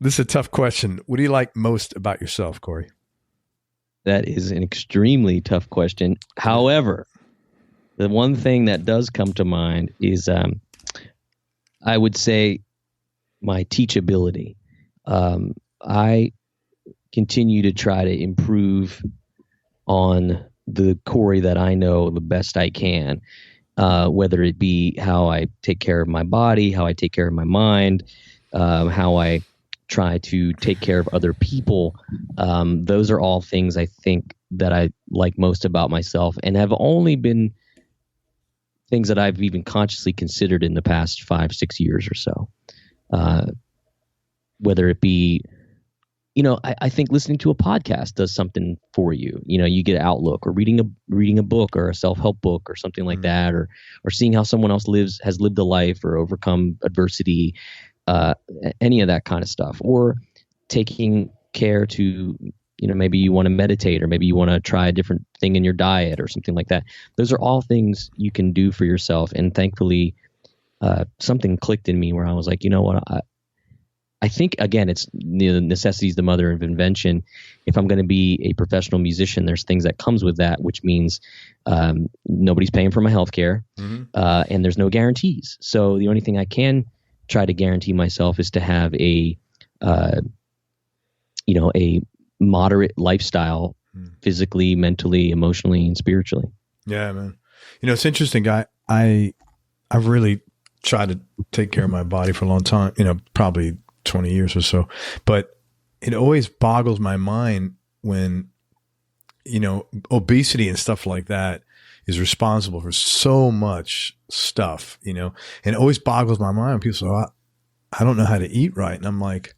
This is a tough question. What do you like most about yourself, Corey? That is an extremely tough question. However, the one thing that does come to mind is I would say my teachability. I continue to try to improve on the Corey that I know the best I can, whether it be how I take care of my body, how I take care of my mind, how I try to take care of other people. Those are all things I think that I like most about myself, and have only been things that I've even consciously considered in the past 5-6 years or so. Whether it be, I think listening to a podcast does something for you. You get an outlook, or reading a book or a self-help book or something like that, or seeing how someone else has lived a life or overcome adversity, any of that kind of stuff, or taking care to, maybe you want to meditate, or maybe you want to try a different thing in your diet or something like that. Those are all things you can do for yourself. And thankfully, something clicked in me where I was like, you know what, I think, again, it's necessity is the mother of invention. If I'm going to be a professional musician, there's things that comes with that, which means nobody's paying for my health care, and there's no guarantees. So the only thing I can try to guarantee myself is to have a moderate lifestyle, physically, mentally, emotionally, and spiritually. Yeah, man. It's interesting, guy. I've really tried to take care of my body for a long time, probably 20 years or so, but it always boggles my mind when, obesity and stuff like that is responsible for so much stuff, and it always boggles my mind when people say, I don't know how to eat right. And I'm like,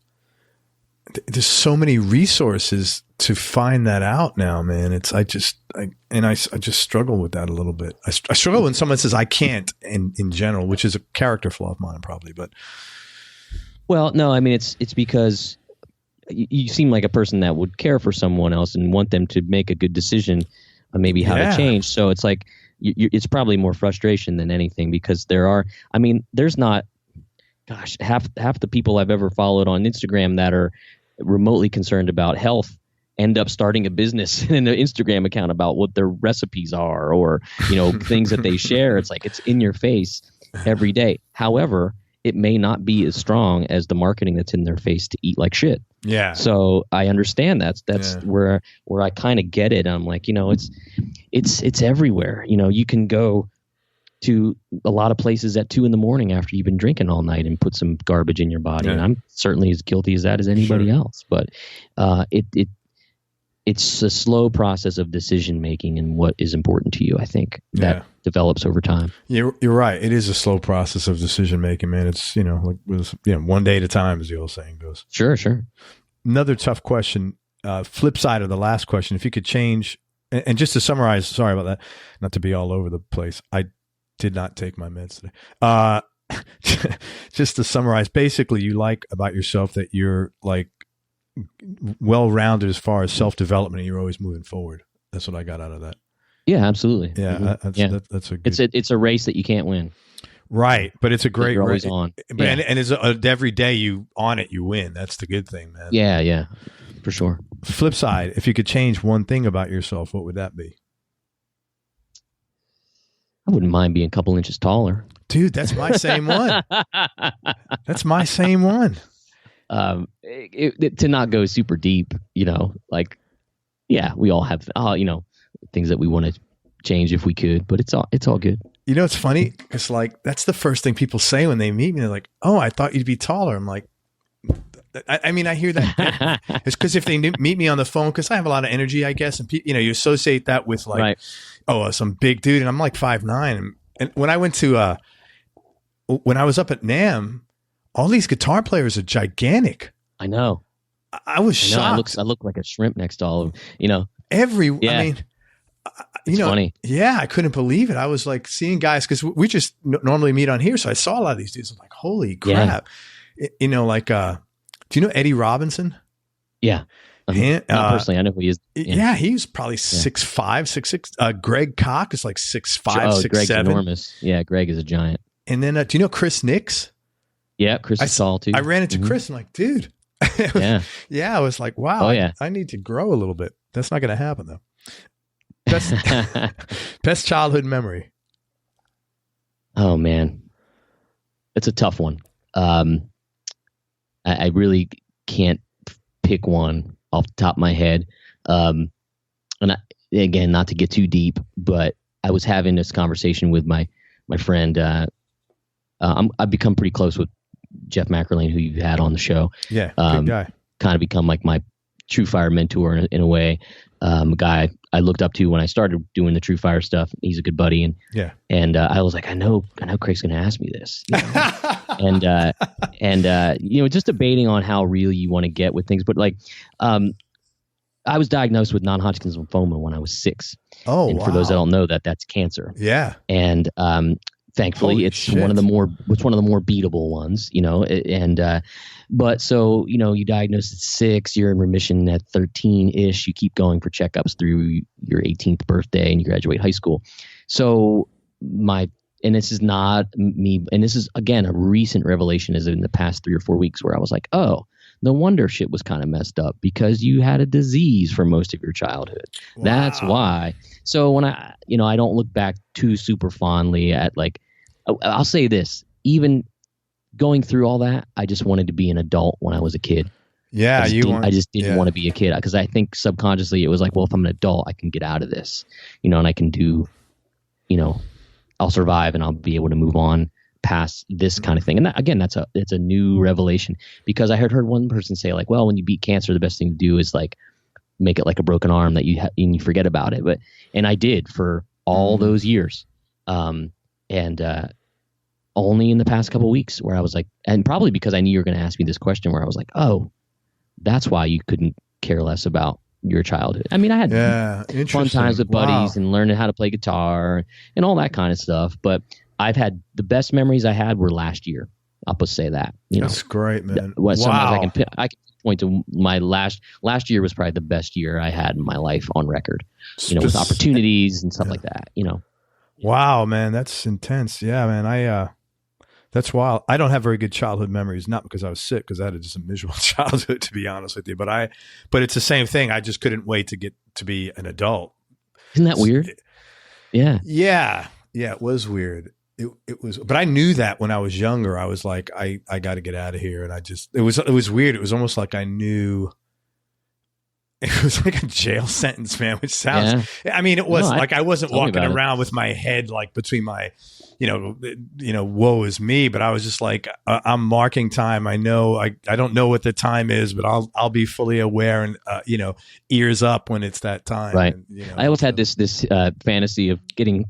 there's so many resources to find that out now, man. I just struggle with that a little bit. I struggle when someone says I can't in general, which is a character flaw of mine probably, but. Well, no, I mean, it's because you seem like a person that would care for someone else and want them to make a good decision on maybe how to change. So it's like, it's probably more frustration than anything, because there's not, gosh, half the people I've ever followed on Instagram that are remotely concerned about health end up starting a business and an Instagram account about what their recipes are, or, things that they share. It's like, it's in your face every day. However, it may not be as strong as the marketing that's in their face to eat like shit. Yeah. So I understand that's where I kind of get it. I'm like, it's everywhere. You can go to a lot of places at 2 a.m. after you've been drinking all night and put some garbage in your body. Yeah. And I'm certainly as guilty as that as anybody else. But it's a slow process of decision making and what is important to you, I think, that develops over time. You're right. It is a slow process of decision making, man. It's, one day at a time, as the old saying goes. Sure. Another tough question, flip side of the last question. If you could change, and just to summarize, sorry about that, not to be all over the place. I did not take my meds today. Just to summarize, basically you like about yourself that you're like well-rounded as far as self-development and you're always moving forward. That's what I got out of that. Yeah, absolutely. Yeah. Mm-hmm. That's a good... It's a race that you can't win. Right. But it's a great you're always race. On. And it's every day you on it, you win. That's the good thing, man. Yeah. For sure. Flip side, if you could change one thing about yourself, what would that be? I wouldn't mind being a couple inches taller. Dude, that's my same one. That's my same one. To not go super deep, we all have, things that we want to change if we could, but it's all good. It's funny. It's like, that's the first thing people say when they meet me. They're like, oh, I thought you'd be taller. I'm like, I hear that. It's because if they meet me on the phone, because I have a lot of energy, I guess. And, you associate that with like, right. Some big dude. And I'm like 5'9". And when I went to, when I was up at NAMM, all these guitar players are gigantic. I know. I was shocked. I look like a shrimp next to all of them, It's funny. Yeah, I couldn't believe it. I was like seeing guys, because we just normally meet on here. So I saw a lot of these dudes. I'm like, holy crap. Yeah. Do you know Eddie Robinson? Yeah. Not personally, I know who he is. Yeah, he's probably 6'5", 6'6". Greg Koch is like 6'5", 6'7". Greg's enormous. Yeah, Greg is a giant. And then, do you know Chris Nix? Yeah, Chris is tall too. I ran into Chris and like, dude. I was like, wow, I need to grow a little bit. That's not going to happen though. Best childhood memory. Oh man, it's a tough one. I really can't pick one off the top of my head. Again, not to get too deep, but I was having this conversation with my friend. I've become pretty close with Jeff McElrain, who you've had on the show. Yeah, good guy. Kind of become like my TrueFire mentor in a way. A guy I looked up to when I started doing the TrueFire stuff. He's a good buddy, and I was like, I know Craig's going to ask me this, and just debating on how real you want to get with things. But like, I was diagnosed with non-Hodgkin's lymphoma when I was 6. Oh, and for those that don't know, that's cancer. Yeah, and thankfully, it's one of the more beatable ones, but so, you diagnose at 6, you're in remission at 13-ish, you keep going for checkups through your 18th birthday and you graduate high school. So and this is not me, and this is again, a recent revelation is in the past 3 or 4 weeks where I was like, oh, no wonder shit was kind of messed up because you had a disease for most of your childhood. Wow. That's why. So when I don't look back too super fondly at like, I'll say this, even going through all that, I just wanted to be an adult when I was a kid. Yeah, I just didn't want to be a kid because I think subconsciously it was like, well, if I'm an adult, I can get out of this, and I can do, I'll survive and I'll be able to move on past this kind of thing. And that, again, it's a new revelation because I heard one person say like, well, when you beat cancer, the best thing to do is like make it like a broken arm that you and you forget about it. And I did for all those years. Only in the past couple of weeks where I was like, and probably because I knew you were going to ask me this question where I was like, oh, that's why you couldn't care less about your childhood. I mean, I had fun times with buddies and learning how to play guitar and all that kind of stuff. But I've had the best memories I had were last year. I'll just say that. That's great, man. I can point to my last year was probably the best year I had in my life on record. With opportunities and stuff like that. Wow, man, that's intense. Yeah, man, that's wild. I don't have very good childhood memories, not because I was sick, because I had just a miserable childhood, to be honest with you. But it's the same thing. I just couldn't wait to get to be an adult. Isn't that weird? Yeah. Yeah, it was weird. It was, but I knew that when I was younger. I was like, I got to get out of here, and it was weird. It was almost like I knew. It was like a jail sentence, man, which sounds, I mean, it was I wasn't walking around with my head like between my, woe is me, but I was just like, I'm marking time. I know, I don't know what the time is, but I'll be fully aware and, ears up when it's that time. Right. And, I always had this fantasy of getting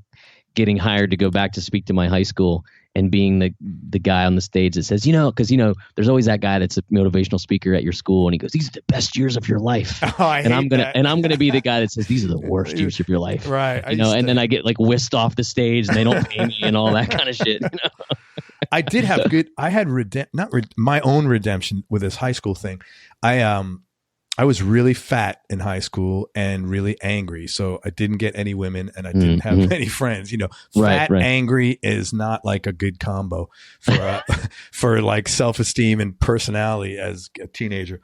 hired to go back to speak to my high school and being the guy on the stage that says, because there's always that guy that's a motivational speaker at your school, and he goes, "These are the best years of your life." I'm gonna be the guy that says, "These are the worst years of your life." Right. And then I get like whisked off the stage, and they don't pay me and all that kind of shit. I did have I had my own redemption with this high school thing. I was really fat in high school and really angry. So I didn't get any women and I didn't have many friends. Fat, angry is not like a good combo for like self-esteem and personality as a teenager.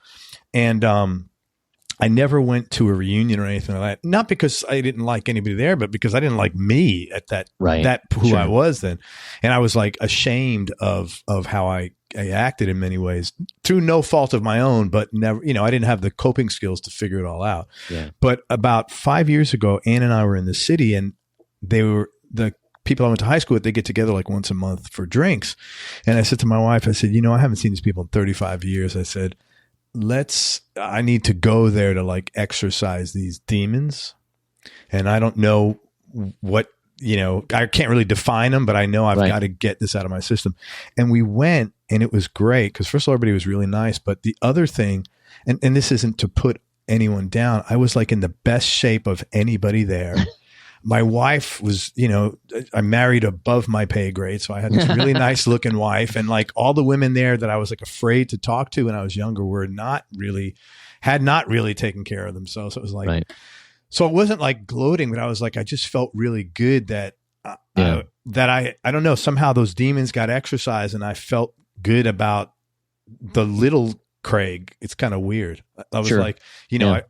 And I never went to a reunion or anything like that. Not because I didn't like anybody there, but because I didn't like me at that who I was then. And I was like ashamed of how I acted in many ways through no fault of my own, but never, I didn't have the coping skills to figure it all out. Yeah. But about 5 years ago, Ann and I were in the city, and the people I went to high school with, they get together like once a month for drinks. And I said to my wife, I said, I haven't seen these people in 35 years. I said, I need to go there to like exercise these demons. And I don't know what, I can't really define them, but I know I've got to get this out of my system. And we went, and it was great because first of all, everybody was really nice. But the other thing, and this isn't to put anyone down, I was like in the best shape of anybody there. My wife was, I married above my pay grade. So I had this really nice looking wife, and like all the women there that I was like afraid to talk to when I was younger had not really taken care of themselves. So it was like, so it wasn't like gloating, but I was like, I just felt really good that I don't know, somehow those demons got exercised, and I felt good about the little Craig. It's kind of weird. I was like,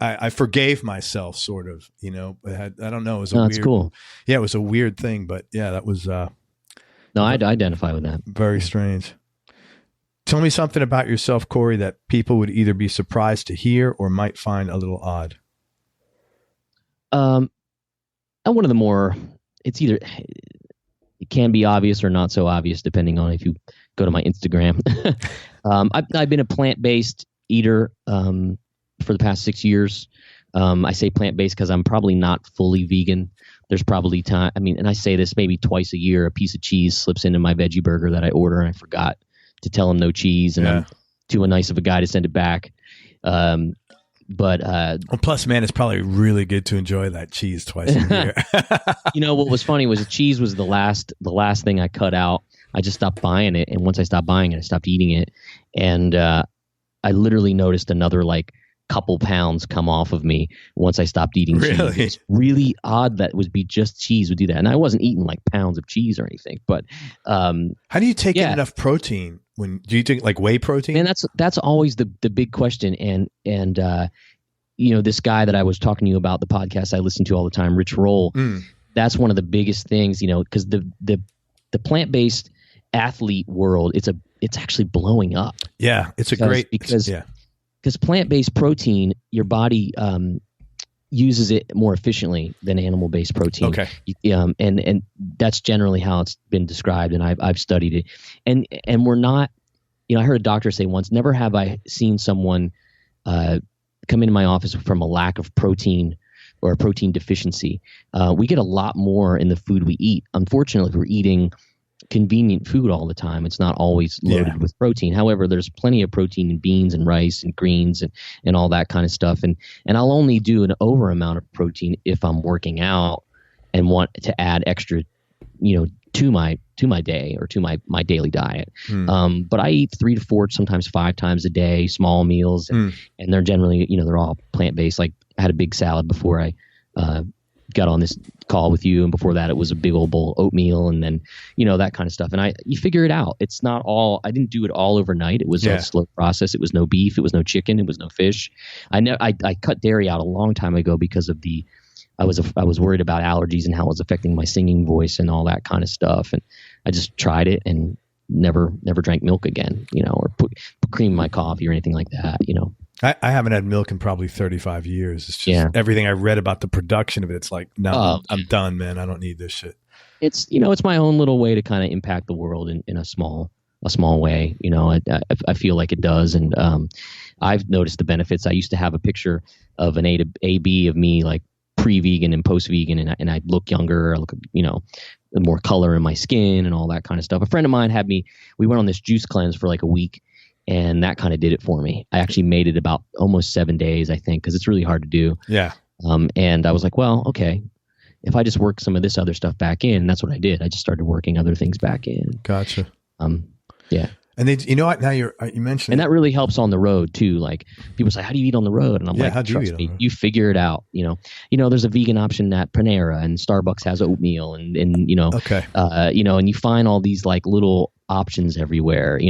I forgave myself sort of, I don't know. It was that's cool. Yeah, it was a weird thing, but yeah, that was, no, I'd identify with that. Very strange. Tell me something about yourself, Corey, that people would either be surprised to hear or might find a little odd. One of the more, it can be obvious or not so obvious, depending on if you go to my Instagram. I've been a plant-based eater for the past 6 years. I say plant-based because I'm probably not fully vegan. There's probably time. I mean, and I say this maybe twice a year, a piece of cheese slips into my veggie burger that I order, and I forgot to tell them no cheese, and I'm too nice of a guy to send it back. Plus, man, it's probably really good to enjoy that cheese twice a year. What was funny was the cheese was the last thing I cut out. I just stopped buying it, and once I stopped buying it, I stopped eating it, and I literally noticed another like couple pounds come off of me once I stopped eating cheese. It's really odd that would be just cheese would do that, and I wasn't eating like pounds of cheese or anything. But how do you take in enough protein? Do you take like whey protein? And that's always the big question. And this guy that I was talking to you about, the podcast I listen to all the time, Rich Roll. That's one of the biggest things, because the plant-based athlete world, it's actually blowing up. Yeah, because plant-based protein, your body uses it more efficiently than animal-based protein. Okay. And that's generally how it's been described, and I've studied it. And we're not, I heard a doctor say once, never have I seen someone come into my office from a lack of protein or a protein deficiency. We get a lot more in the food we eat. Unfortunately, if we're eating convenient food all the time. It's not always loaded with protein. However, there's plenty of protein in beans and rice and greens and all that kind of stuff. And I'll only do an over amount of protein if I'm working out and want to add extra, to my day or to my daily diet. But I eat 3 to 4, sometimes 5 times a day, small meals, and they're generally, they're all plant-based. Like I had a big salad before I got on this call with you, and before that it was a big old bowl of oatmeal, and then that kind of stuff. And you figure it out. It's not all, I didn't do it all overnight. It was a slow process. It was no beef, it was no chicken, it was no fish. I cut dairy out a long time ago because of I was worried about allergies and how it was affecting my singing voice and all that kind of stuff. And I just tried it and never drank milk again, or put cream in my coffee or anything like that, I haven't had milk in probably 35 years. It's just everything I read about the production of it. It's like, no, I'm done, man. I don't need this shit. It's, it's my own little way to kind of impact the world in a small way. I feel like it does. And I've noticed the benefits. I used to have a picture of an A/B of me, like pre-vegan and post-vegan, and I look younger. I look, more color in my skin and all that kind of stuff. A friend of mine we went on this juice cleanse for like a week, and that kind of did it for me. I actually made it about almost 7 days, I think, because it's really hard to do. Yeah. And I was like, well, okay, if I just work some of this other stuff back in, and that's what I did. I just started working other things back in. Gotcha. Yeah. And then, you know what? Now you mentioned, and that really helps on the road too. Like people say, "How do you eat on the road?" And I'm like, "Trust me, you figure it out." There's a vegan option at Panera, and Starbucks has oatmeal, and and you find all these like little options everywhere.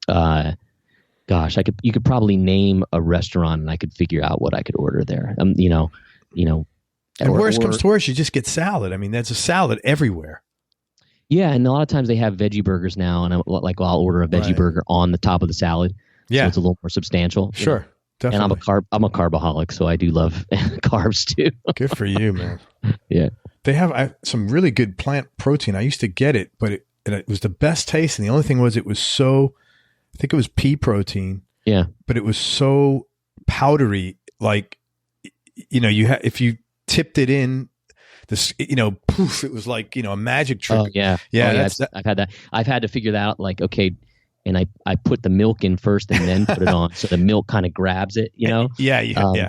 Gosh, you could probably name a restaurant, and I could figure out what I could order there. And worst comes to worst, you just get salad. I mean, there's a salad everywhere. Yeah, and a lot of times they have veggie burgers now, and I'll order a veggie burger on the top of the salad. Yeah, so it's a little more substantial. Sure, definitely. And I'm a carbaholic, so I do love carbs too. Good for you, man. Yeah, they have some really good plant protein. I used to get it, but it was the best taste, and the only thing was it was so. I think it was pea protein. Yeah, but it was so powdery, like if you tipped it in. This, poof, it was like, a magic trick. Oh, yeah. Yeah. I've had that. I've had to figure that out, like, okay. And I put the milk in first and then put it on. So the milk kind of grabs it, Yeah.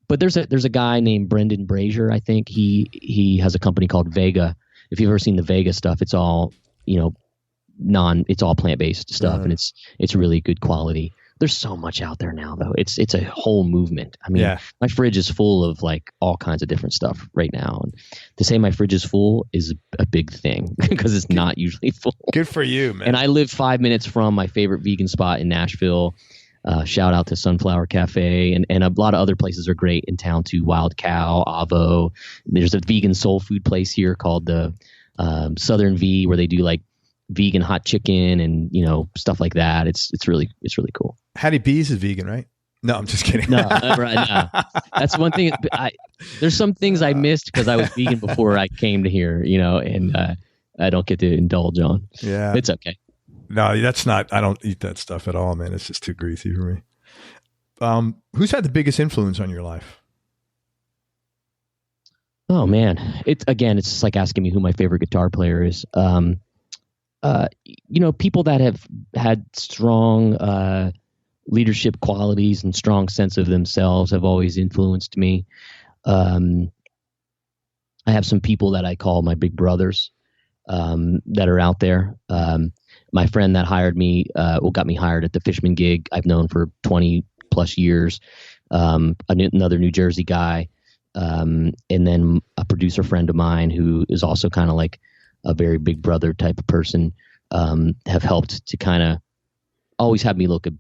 But there's a guy named Brendan Brazier. I think he has a company called Vega. If you've ever seen the Vega stuff, it's all, it's all plant-based stuff, and it's really good quality. There's so much out there now, though. It's a whole movement. I mean, my fridge is full of like all kinds of different stuff right now. And to say my fridge is full is a big thing because it's not usually full. Good for you, man. And I live 5 minutes from my favorite vegan spot in Nashville. Shout out to Sunflower Cafe, and a lot of other places are great in town too. Wild Cow, Avo. There's a vegan soul food place here called the Southern V, where they do like vegan hot chicken and stuff like that. It's really cool. Hattie B's is vegan, right? No, I'm just kidding. No. That's one thing. There's some things I missed because I was vegan before I came to here, and I don't get to indulge on. Yeah, it's okay. No, that's not. I don't eat that stuff at all, man. It's just too greasy for me. Who's had the biggest influence on your life? Oh man, it's just like asking me who my favorite guitar player is. People that have had strong leadership qualities and strong sense of themselves have always influenced me. I have some people that I call my big brothers that are out there. My friend that hired me, got me hired at the Fishman gig, I've known for 20 plus years. Another New Jersey guy, and then a producer friend of mine who is also kind of like a very big brother type of person, have helped to kind of always have me look at,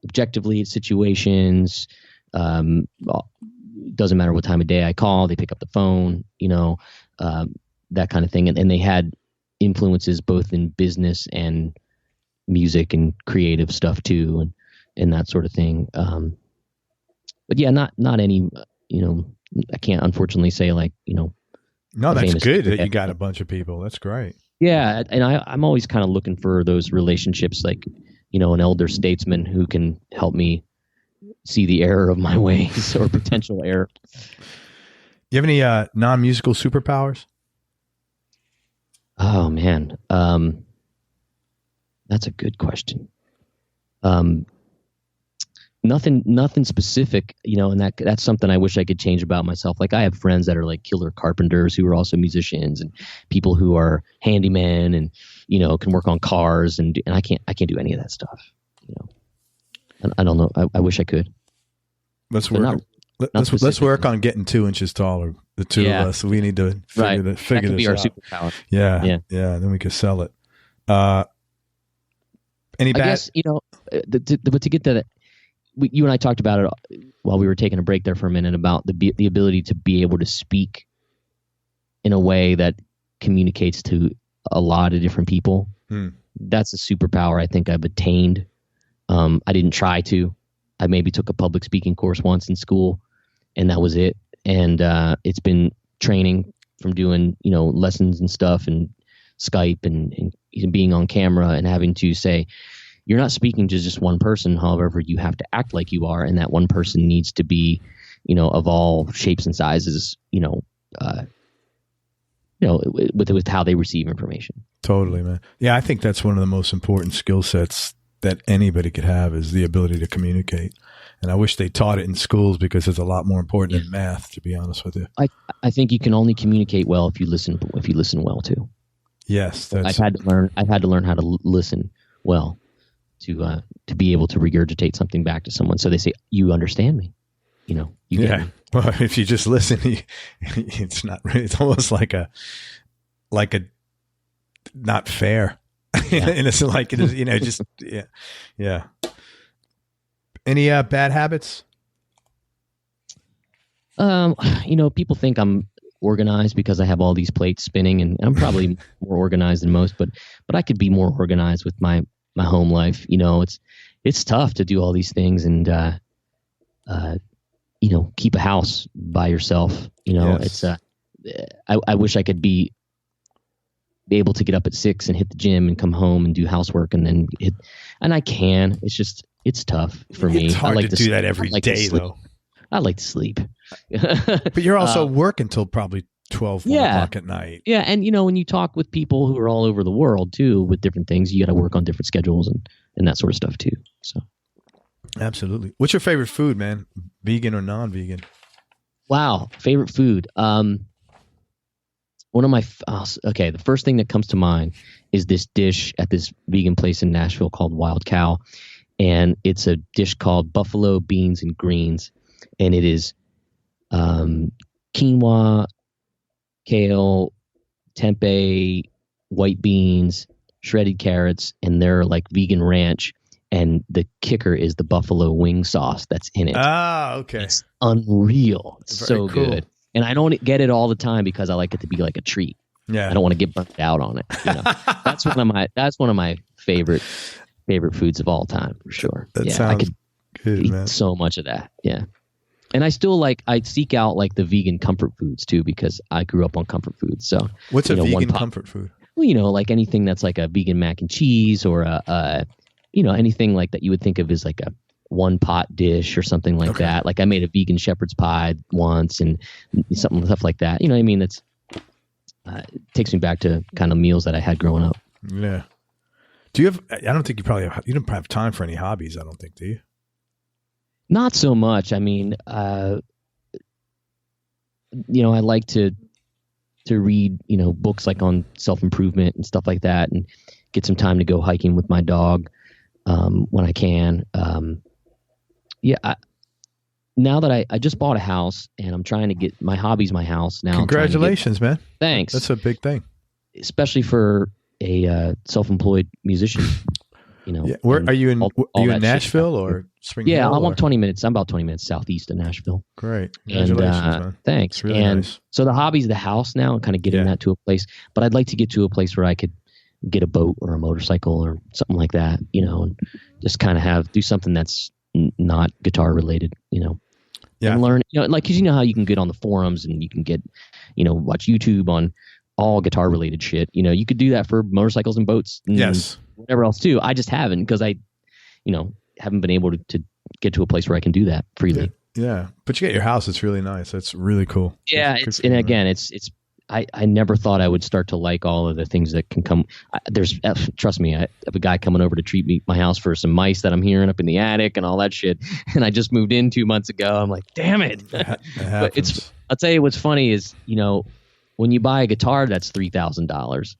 objectively at situations. Doesn't matter what time of day I call, they pick up the phone, that kind of thing. And they had influences both in business and music and creative stuff too, and that sort of thing. But yeah, not any, I can't unfortunately say like, No, that's good that you got a bunch of people. That's great. Yeah. And I'm always kind of looking for those relationships, like, an elder statesman who can help me see the error of my ways or potential error. You have any non-musical superpowers? Oh man. That's a good question. Nothing specific, and that's something I wish I could change about myself. Like I have friends that are like killer carpenters who are also musicians, and people who are handymen and, can work on cars, and I can't do any of that stuff. I don't know. I wish I could. Let's work on getting 2 inches taller. The two of us. We need to figure that can be this our out. superpower. Yeah. Then we could sell it. Any bad? I guess, but to get to that, you and I talked about it while we were taking a break there for a minute about the ability to be able to speak in a way that communicates to a lot of different people. That's a superpower I think I've attained. I didn't try to. I maybe took a public speaking course once in school, and that was it. And it's been training from doing, lessons and stuff, and Skype and being on camera and having to say, you're not speaking to just one person. However, you have to act like you are, and that one person needs to be, of all shapes and sizes, with how they receive information. Totally, man. Yeah, I think that's one of the most important skill sets that anybody could have is the ability to communicate. And I wish they taught it in schools because it's a lot more important than math, to be honest with you. I think you can only communicate well if you listen well too. Yes, I've had to learn how to listen well to be able to regurgitate something back to someone, so they say, "You understand me," you get me. Well, if you just listen, it's not. It's almost like a not fair, and it's like it is. Just yeah. Any bad habits? People think I'm organized because I have all these plates spinning, and I'm probably more organized than most, but I could be more organized with my home life. It's tough to do all these things and keep a house by yourself. Yes. It's I wish I could be able to get up at 6 and hit the gym and come home and do housework and then and I can. It's tough for me. It's hard to do that every day though. I like to sleep. But you're also working till probably 12, 1 o'clock at night. Yeah, and when you talk with people who are all over the world too with different things, you got to work on different schedules and that sort of stuff too. So, absolutely. What's your favorite food, man? Vegan or non-vegan? Wow, favorite food. One of my the first thing that comes to mind is this dish at this vegan place in Nashville called Wild Cow, and it's a dish called buffalo beans and greens, and it is quinoa, kale, tempeh, white beans, shredded carrots, and they're like vegan ranch. And the kicker is the buffalo wing sauce that's in it. Ah, okay. It's unreal. It's so cool. good. And I don't get it all the time because I like it to be like a treat. Yeah. I don't want to get burnt out on it. That's one of my favorite foods of all time for sure. That sounds I could good, eat man. so much of that. Yeah. And I still I seek out like the vegan comfort foods too, because I grew up on comfort foods. So what's a vegan comfort food? Well, like anything that's like a vegan mac and cheese or anything like that you would think of as like a one pot dish or something like that. Like I made a vegan shepherd's pie once and stuff like that. You know what I mean? That's it takes me back to kind of meals that I had growing up. Yeah. Do you have? I don't think you don't have time for any hobbies. I don't think, do you? Not so much. I mean, I like to read, books like on self-improvement and stuff like that, and get some time to go hiking with my dog when I can. Now that I just bought a house and I'm trying to get my hobby's my house now. Congratulations, man. Thanks. That's a big thing. Especially for a self-employed musician. Where are you in? Are you in Nashville or Spring Hill? Yeah, I'm about 20 minutes southeast of Nashville. Great. Congratulations, man. Thanks. Really nice. So the hobby's the house now and kind of getting that to a place. But I'd like to get to a place where I could get a boat or a motorcycle or something like that, and just kind of do something that's not guitar related, and learn, cause how you can get on the forums and you can get, watch YouTube on all guitar related shit. You could do that for motorcycles and boats and whatever else too. I just haven't because I, haven't been able to get to a place where I can do that freely. Yeah. But you get your house. It's really nice. That's really cool. Yeah. I never thought I would start to like all of the things that can come. Trust me, I have a guy coming over to treat my house for some mice that I'm hearing up in the attic and all that shit. And I just moved in 2 months ago. I'm like, damn it. But I'll tell you what's funny is, when you buy a guitar that's $3,000,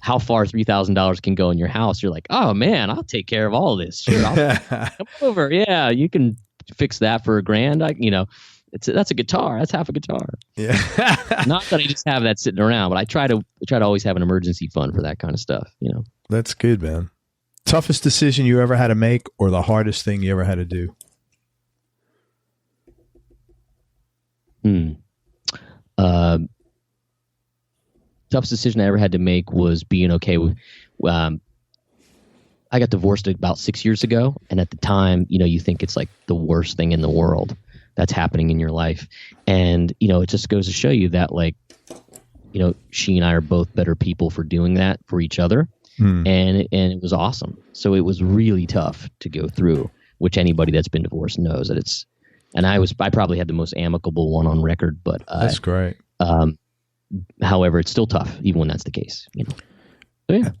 how far $3,000 can go in your house, you're like, oh man, I'll take care of all of this. Sure, I'll come over. Yeah, you can fix that for $1,000. That's a guitar. That's half a guitar. Yeah. Not that I just have that sitting around, but I try to always have an emergency fund for that kind of stuff. That's good, man. Toughest decision you ever had to make, or the hardest thing you ever had to do? Toughest decision I ever had to make was being okay with. I got divorced about 6 years ago, and at the time, you think it's like the worst thing in the world that's happening in your life, and it just goes to show you that, like, she and I are both better people for doing that for each other, and it was awesome. So it was really tough to go through, which anybody that's been divorced knows that it's. And I probably had the most amicable one on record, but that's great. However, it's still tough, even when that's the case. So, yeah.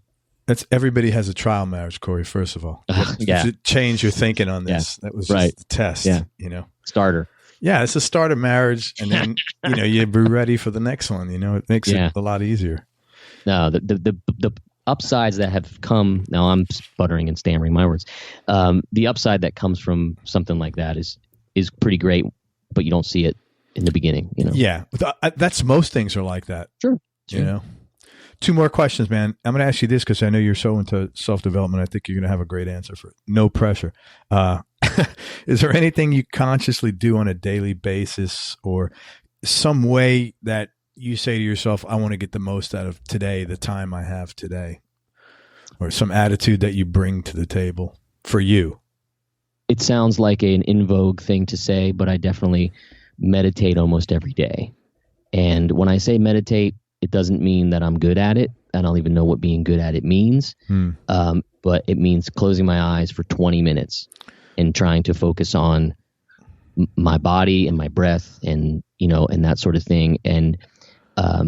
Everybody has a trial marriage, Corey. First of all, you should change your thinking on this. Yeah. That was just the test. Yeah. Starter. Yeah, it's a start of marriage, and then you be ready for the next one. It makes it a lot easier. No, the upsides that have come. Now I'm sputtering and stammering my words. The upside that comes from something like that is pretty great, but you don't see it in the beginning. Yeah, that's most things are like that. Sure. 2 more questions, man. I'm going to ask you this because I know you're so into self-development. I think you're going to have a great answer for it. No pressure. Is there anything you consciously do on a daily basis, or some way that you say to yourself, I want to get the most out of today, the time I have today, or some attitude that you bring to the table for you? It sounds like an in vogue thing to say, but I definitely meditate almost every day. And when I say meditate, it doesn't mean that I'm good at it. I don't even know what being good at it means. But it means closing my eyes for 20 minutes and trying to focus on my body and my breath and that sort of thing. And I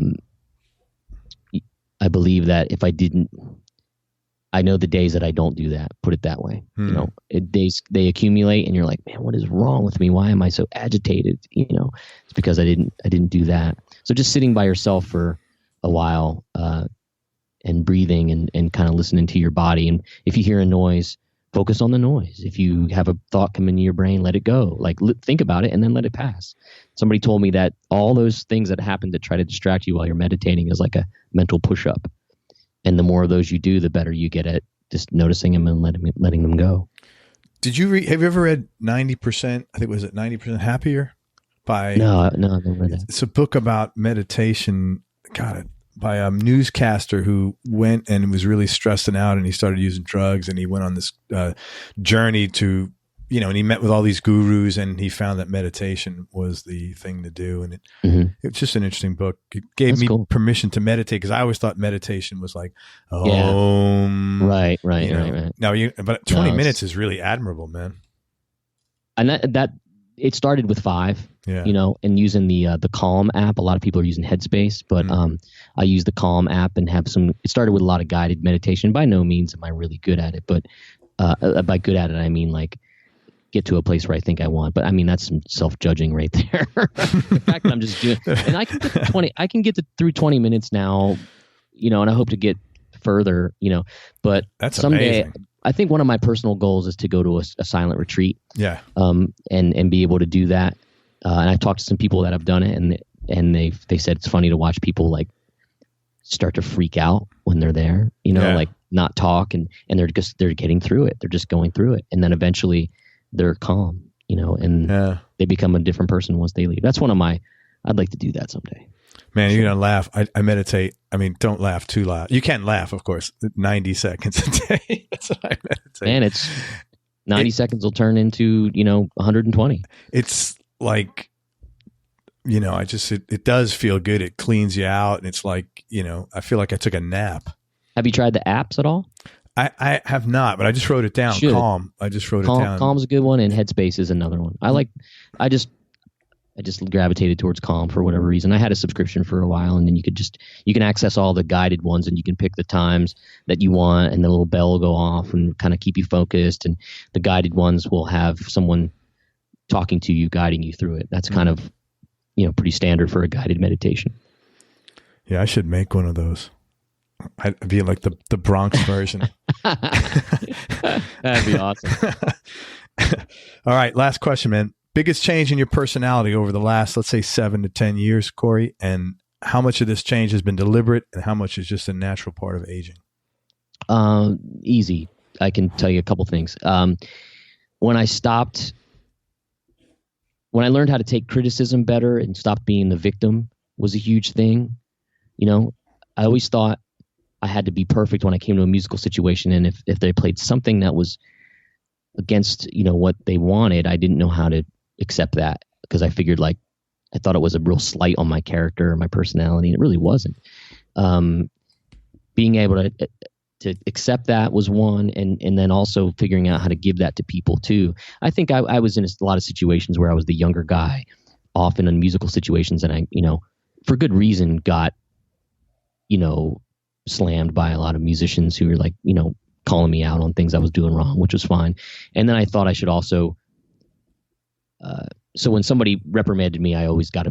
believe that if I didn't, I know the days that I don't do that, put it that way. Days, they accumulate and you're like, man, what is wrong with me? Why am I so agitated? It's because I didn't do that. So just sitting by yourself for a while and breathing and kind of listening to your body. And if you hear a noise, focus on the noise. If you have a thought come into your brain, let it go. Like think about it and then let it pass. Somebody told me that all those things that happen to try to distract you while you're meditating is like a mental push-up. And the more of those you do, the better you get at just noticing them and letting them go. Have you ever read 90%? I think was it 90% Happier? No, I've never read that. It's a book about meditation. Got it. By a newscaster who went and was really stressing out, and he started using drugs, and he went on this journey to, and he met with all these gurus, and he found that meditation was the thing to do. And it's just an interesting book. It gave me permission to meditate, because I always thought meditation was like, right. Now, but 20 minutes is really admirable, man. And that it started with 5. And using the Calm app. A lot of people are using Headspace, but I use the Calm app and have some. It started with a lot of guided meditation. By no means am I really good at it, but by good at it, I mean like get to a place where I think I want. But I mean that's some self-judging right there. The fact that I'm just doing, and I can get to 20. I can get through 20 minutes now, and I hope to get further. But that's someday. Amazing. I think one of my personal goals is to go to a silent retreat. Yeah. And be able to do that. And I've talked to some people that have done it, and they said it's funny to watch people like start to freak out when they're there, like not talk and they're getting through it. They're just going through it. And then eventually they're calm, and they become a different person once they leave. That's I'd like to do that someday. Man, you're going to laugh. I meditate. I mean, don't laugh too loud. You can laugh, of course, 90 seconds a day. That's what I meditate. And it's 90 seconds will turn into, 120. It's like, it does feel good. It cleans you out. And it's like, I feel like I took a nap. Have you tried the apps at all? I have not, but I just wrote it down. Calm. I just wrote it down. Calm's a good one, and Headspace is another one. I just gravitated towards Calm for whatever reason. I had a subscription for a while, and then you can access all the guided ones, and you can pick the times that you want, and the little bell will go off and kind of keep you focused. And the guided ones will have someone talking to you, guiding you through it. That's kind of, pretty standard for a guided meditation. Yeah, I should make one of those. I'd be like the Bronx version. That'd be awesome. All right, last question, man. Biggest change in your personality over the last, let's say, 7 to 10 years, Corey, and how much of this change has been deliberate and how much is just a natural part of aging? Easy. I can tell you a couple things. When I learned how to take criticism better and stop being the victim was a huge thing. I always thought I had to be perfect when I came to a musical situation. And if they played something that was against, what they wanted, I didn't know how to accept that, because I figured I thought it was a real slight on my character or my personality. And it really wasn't. Being able to accept that was one. And then also figuring out how to give that to people too. I think I was in a lot of situations where I was the younger guy, often in musical situations. And I, for good reason, got, slammed by a lot of musicians who were calling me out on things I was doing wrong, which was fine. And then I thought I should also, so when somebody reprimanded me, I always got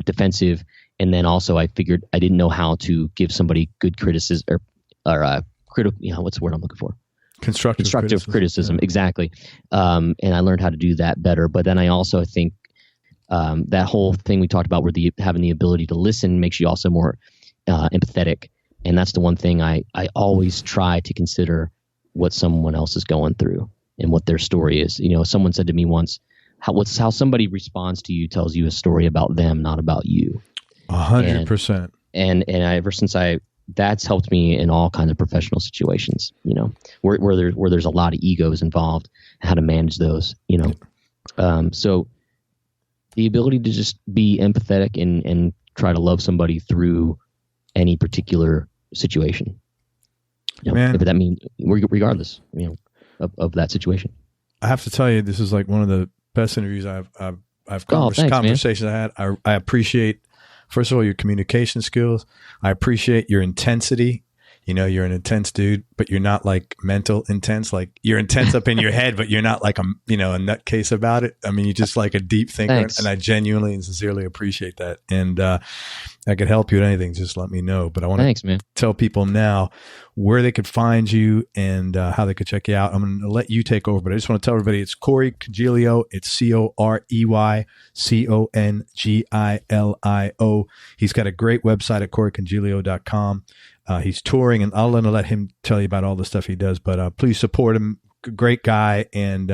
defensive. And then also I figured I didn't know how to give somebody good criticism or critical, what's the word I'm looking for? Constructive criticism. Yeah. Exactly. And I learned how to do that better. But then I also think, that whole thing we talked about where having the ability to listen makes you also more empathetic. And that's the one thing I always try to consider what someone else is going through and what their story is. Someone said to me once, how somebody responds to you tells you a story about them, not about you. 100%. And ever since that's helped me in all kinds of professional situations, where there's a lot of egos involved, how to manage those, so the ability to just be empathetic and try to love somebody through any particular situation. Man, if that means regardless, of that situation. I have to tell you, this is like one of the best interviews conversations I had. I appreciate, first of all, your communication skills. I appreciate your intensity. You're an intense dude, but you're not like mental intense. Like you're intense up in your head, but you're not like a nutcase about it. I mean, you're just like a deep thinker. Thanks. And I genuinely and sincerely appreciate that. And I could help you with anything. Just let me know. But I want to tell people now where they could find you and how they could check you out. I'm going to let you take over, but I just want to tell everybody it's Corey Congilio. It's CoreyCongilio. He's got a great website at CoreyCongilio.com. He's touring, and I'll let him tell you about all the stuff he does, but please support him. Great guy and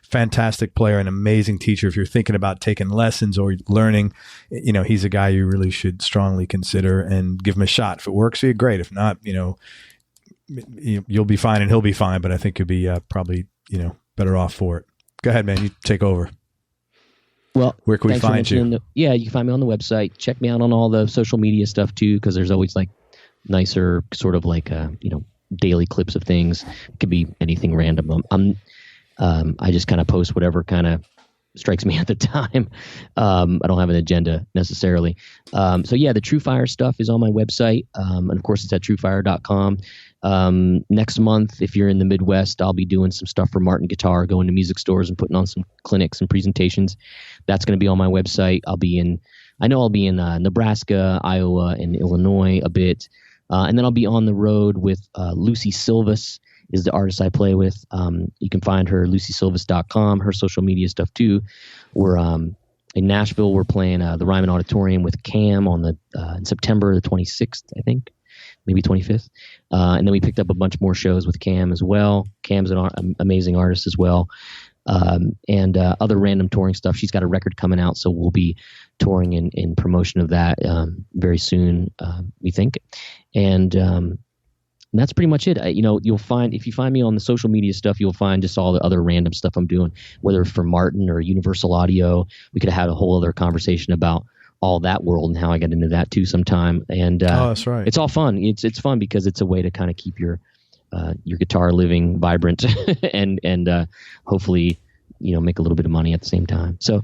fantastic player, an amazing teacher. If you're thinking about taking lessons or learning, he's a guy you really should strongly consider and give him a shot. If it works for you, great. If not, you'll be fine and he'll be fine, but I think you'll be probably, better off for it. Go ahead, man. You take over. Well, where can we find you? You can find me on the website. Check me out on all the social media stuff too, because there's always nicer sort of daily clips of things. It could be anything random. I just kind of post whatever kind of strikes me at the time. I don't have an agenda necessarily. The TrueFire stuff is on my website. And of course it's at TrueFire.com. Next month, if you're in the Midwest, I'll be doing some stuff for Martin Guitar, going to music stores and putting on some clinics and presentations. That's going to be on my website. I'll be in Nebraska, Iowa, and Illinois a bit. And then I'll be on the road with Lucy Silvas is the artist I play with. You can find her lucysilvas.com, her social media stuff too. We're in Nashville. We're playing the Ryman Auditorium with Cam on in September the 26th, I think, maybe 25th. And then we picked up a bunch more shows with Cam as well. Cam's an amazing artist as well. And other random touring stuff. She's got a record coming out, so we'll be touring in promotion of that very soon, we think. And that's pretty much it. You'll find, if you find me on the social media stuff, you'll find just all the other random stuff I'm doing, whether for Martin or Universal Audio. We could have had a whole other conversation about all that world and how I got into that too sometime. And that's right. It's all fun. It's fun because it's a way to kind of keep your guitar living vibrant and hopefully, make a little bit of money at the same time. So,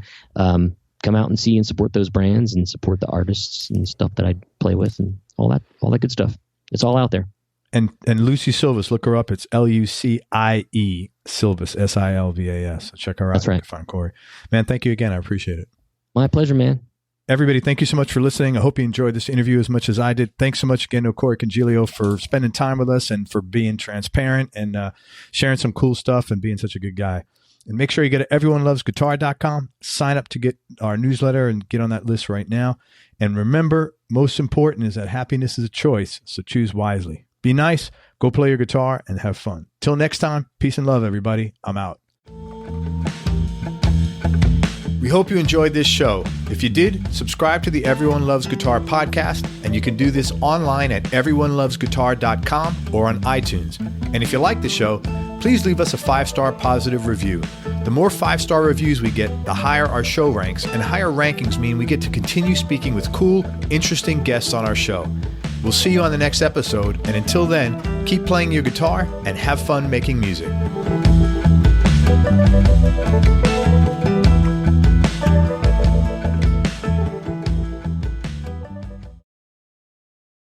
come out and see and support those brands and support the artists and stuff that I play with and all that good stuff. It's all out there. And Lucy Silvas, look her up. It's Lucie Silvas, Silvas. So check her out. That's right. You can find Corey. Man, thank you again. I appreciate it. My pleasure, man. Everybody, thank you so much for listening. I hope you enjoyed this interview as much as I did. Thanks so much again to Corey Congilio for spending time with us and for being transparent and sharing some cool stuff and being such a good guy. And make sure you go to everyonelovesguitar.com, sign up to get our newsletter and get on that list right now. And remember, most important is that happiness is a choice, so choose wisely. Be nice, go play your guitar, and have fun. Till next time, peace and love, everybody. I'm out. We hope you enjoyed this show. If you did, subscribe to the Everyone Loves Guitar podcast, and you can do this online at everyonelovesguitar.com or on iTunes. And if you like the show, please leave us a 5-star positive review. The more 5-star reviews we get, the higher our show ranks, and higher rankings mean we get to continue speaking with cool, interesting guests on our show. We'll see you on the next episode, and until then, keep playing your guitar and have fun making music.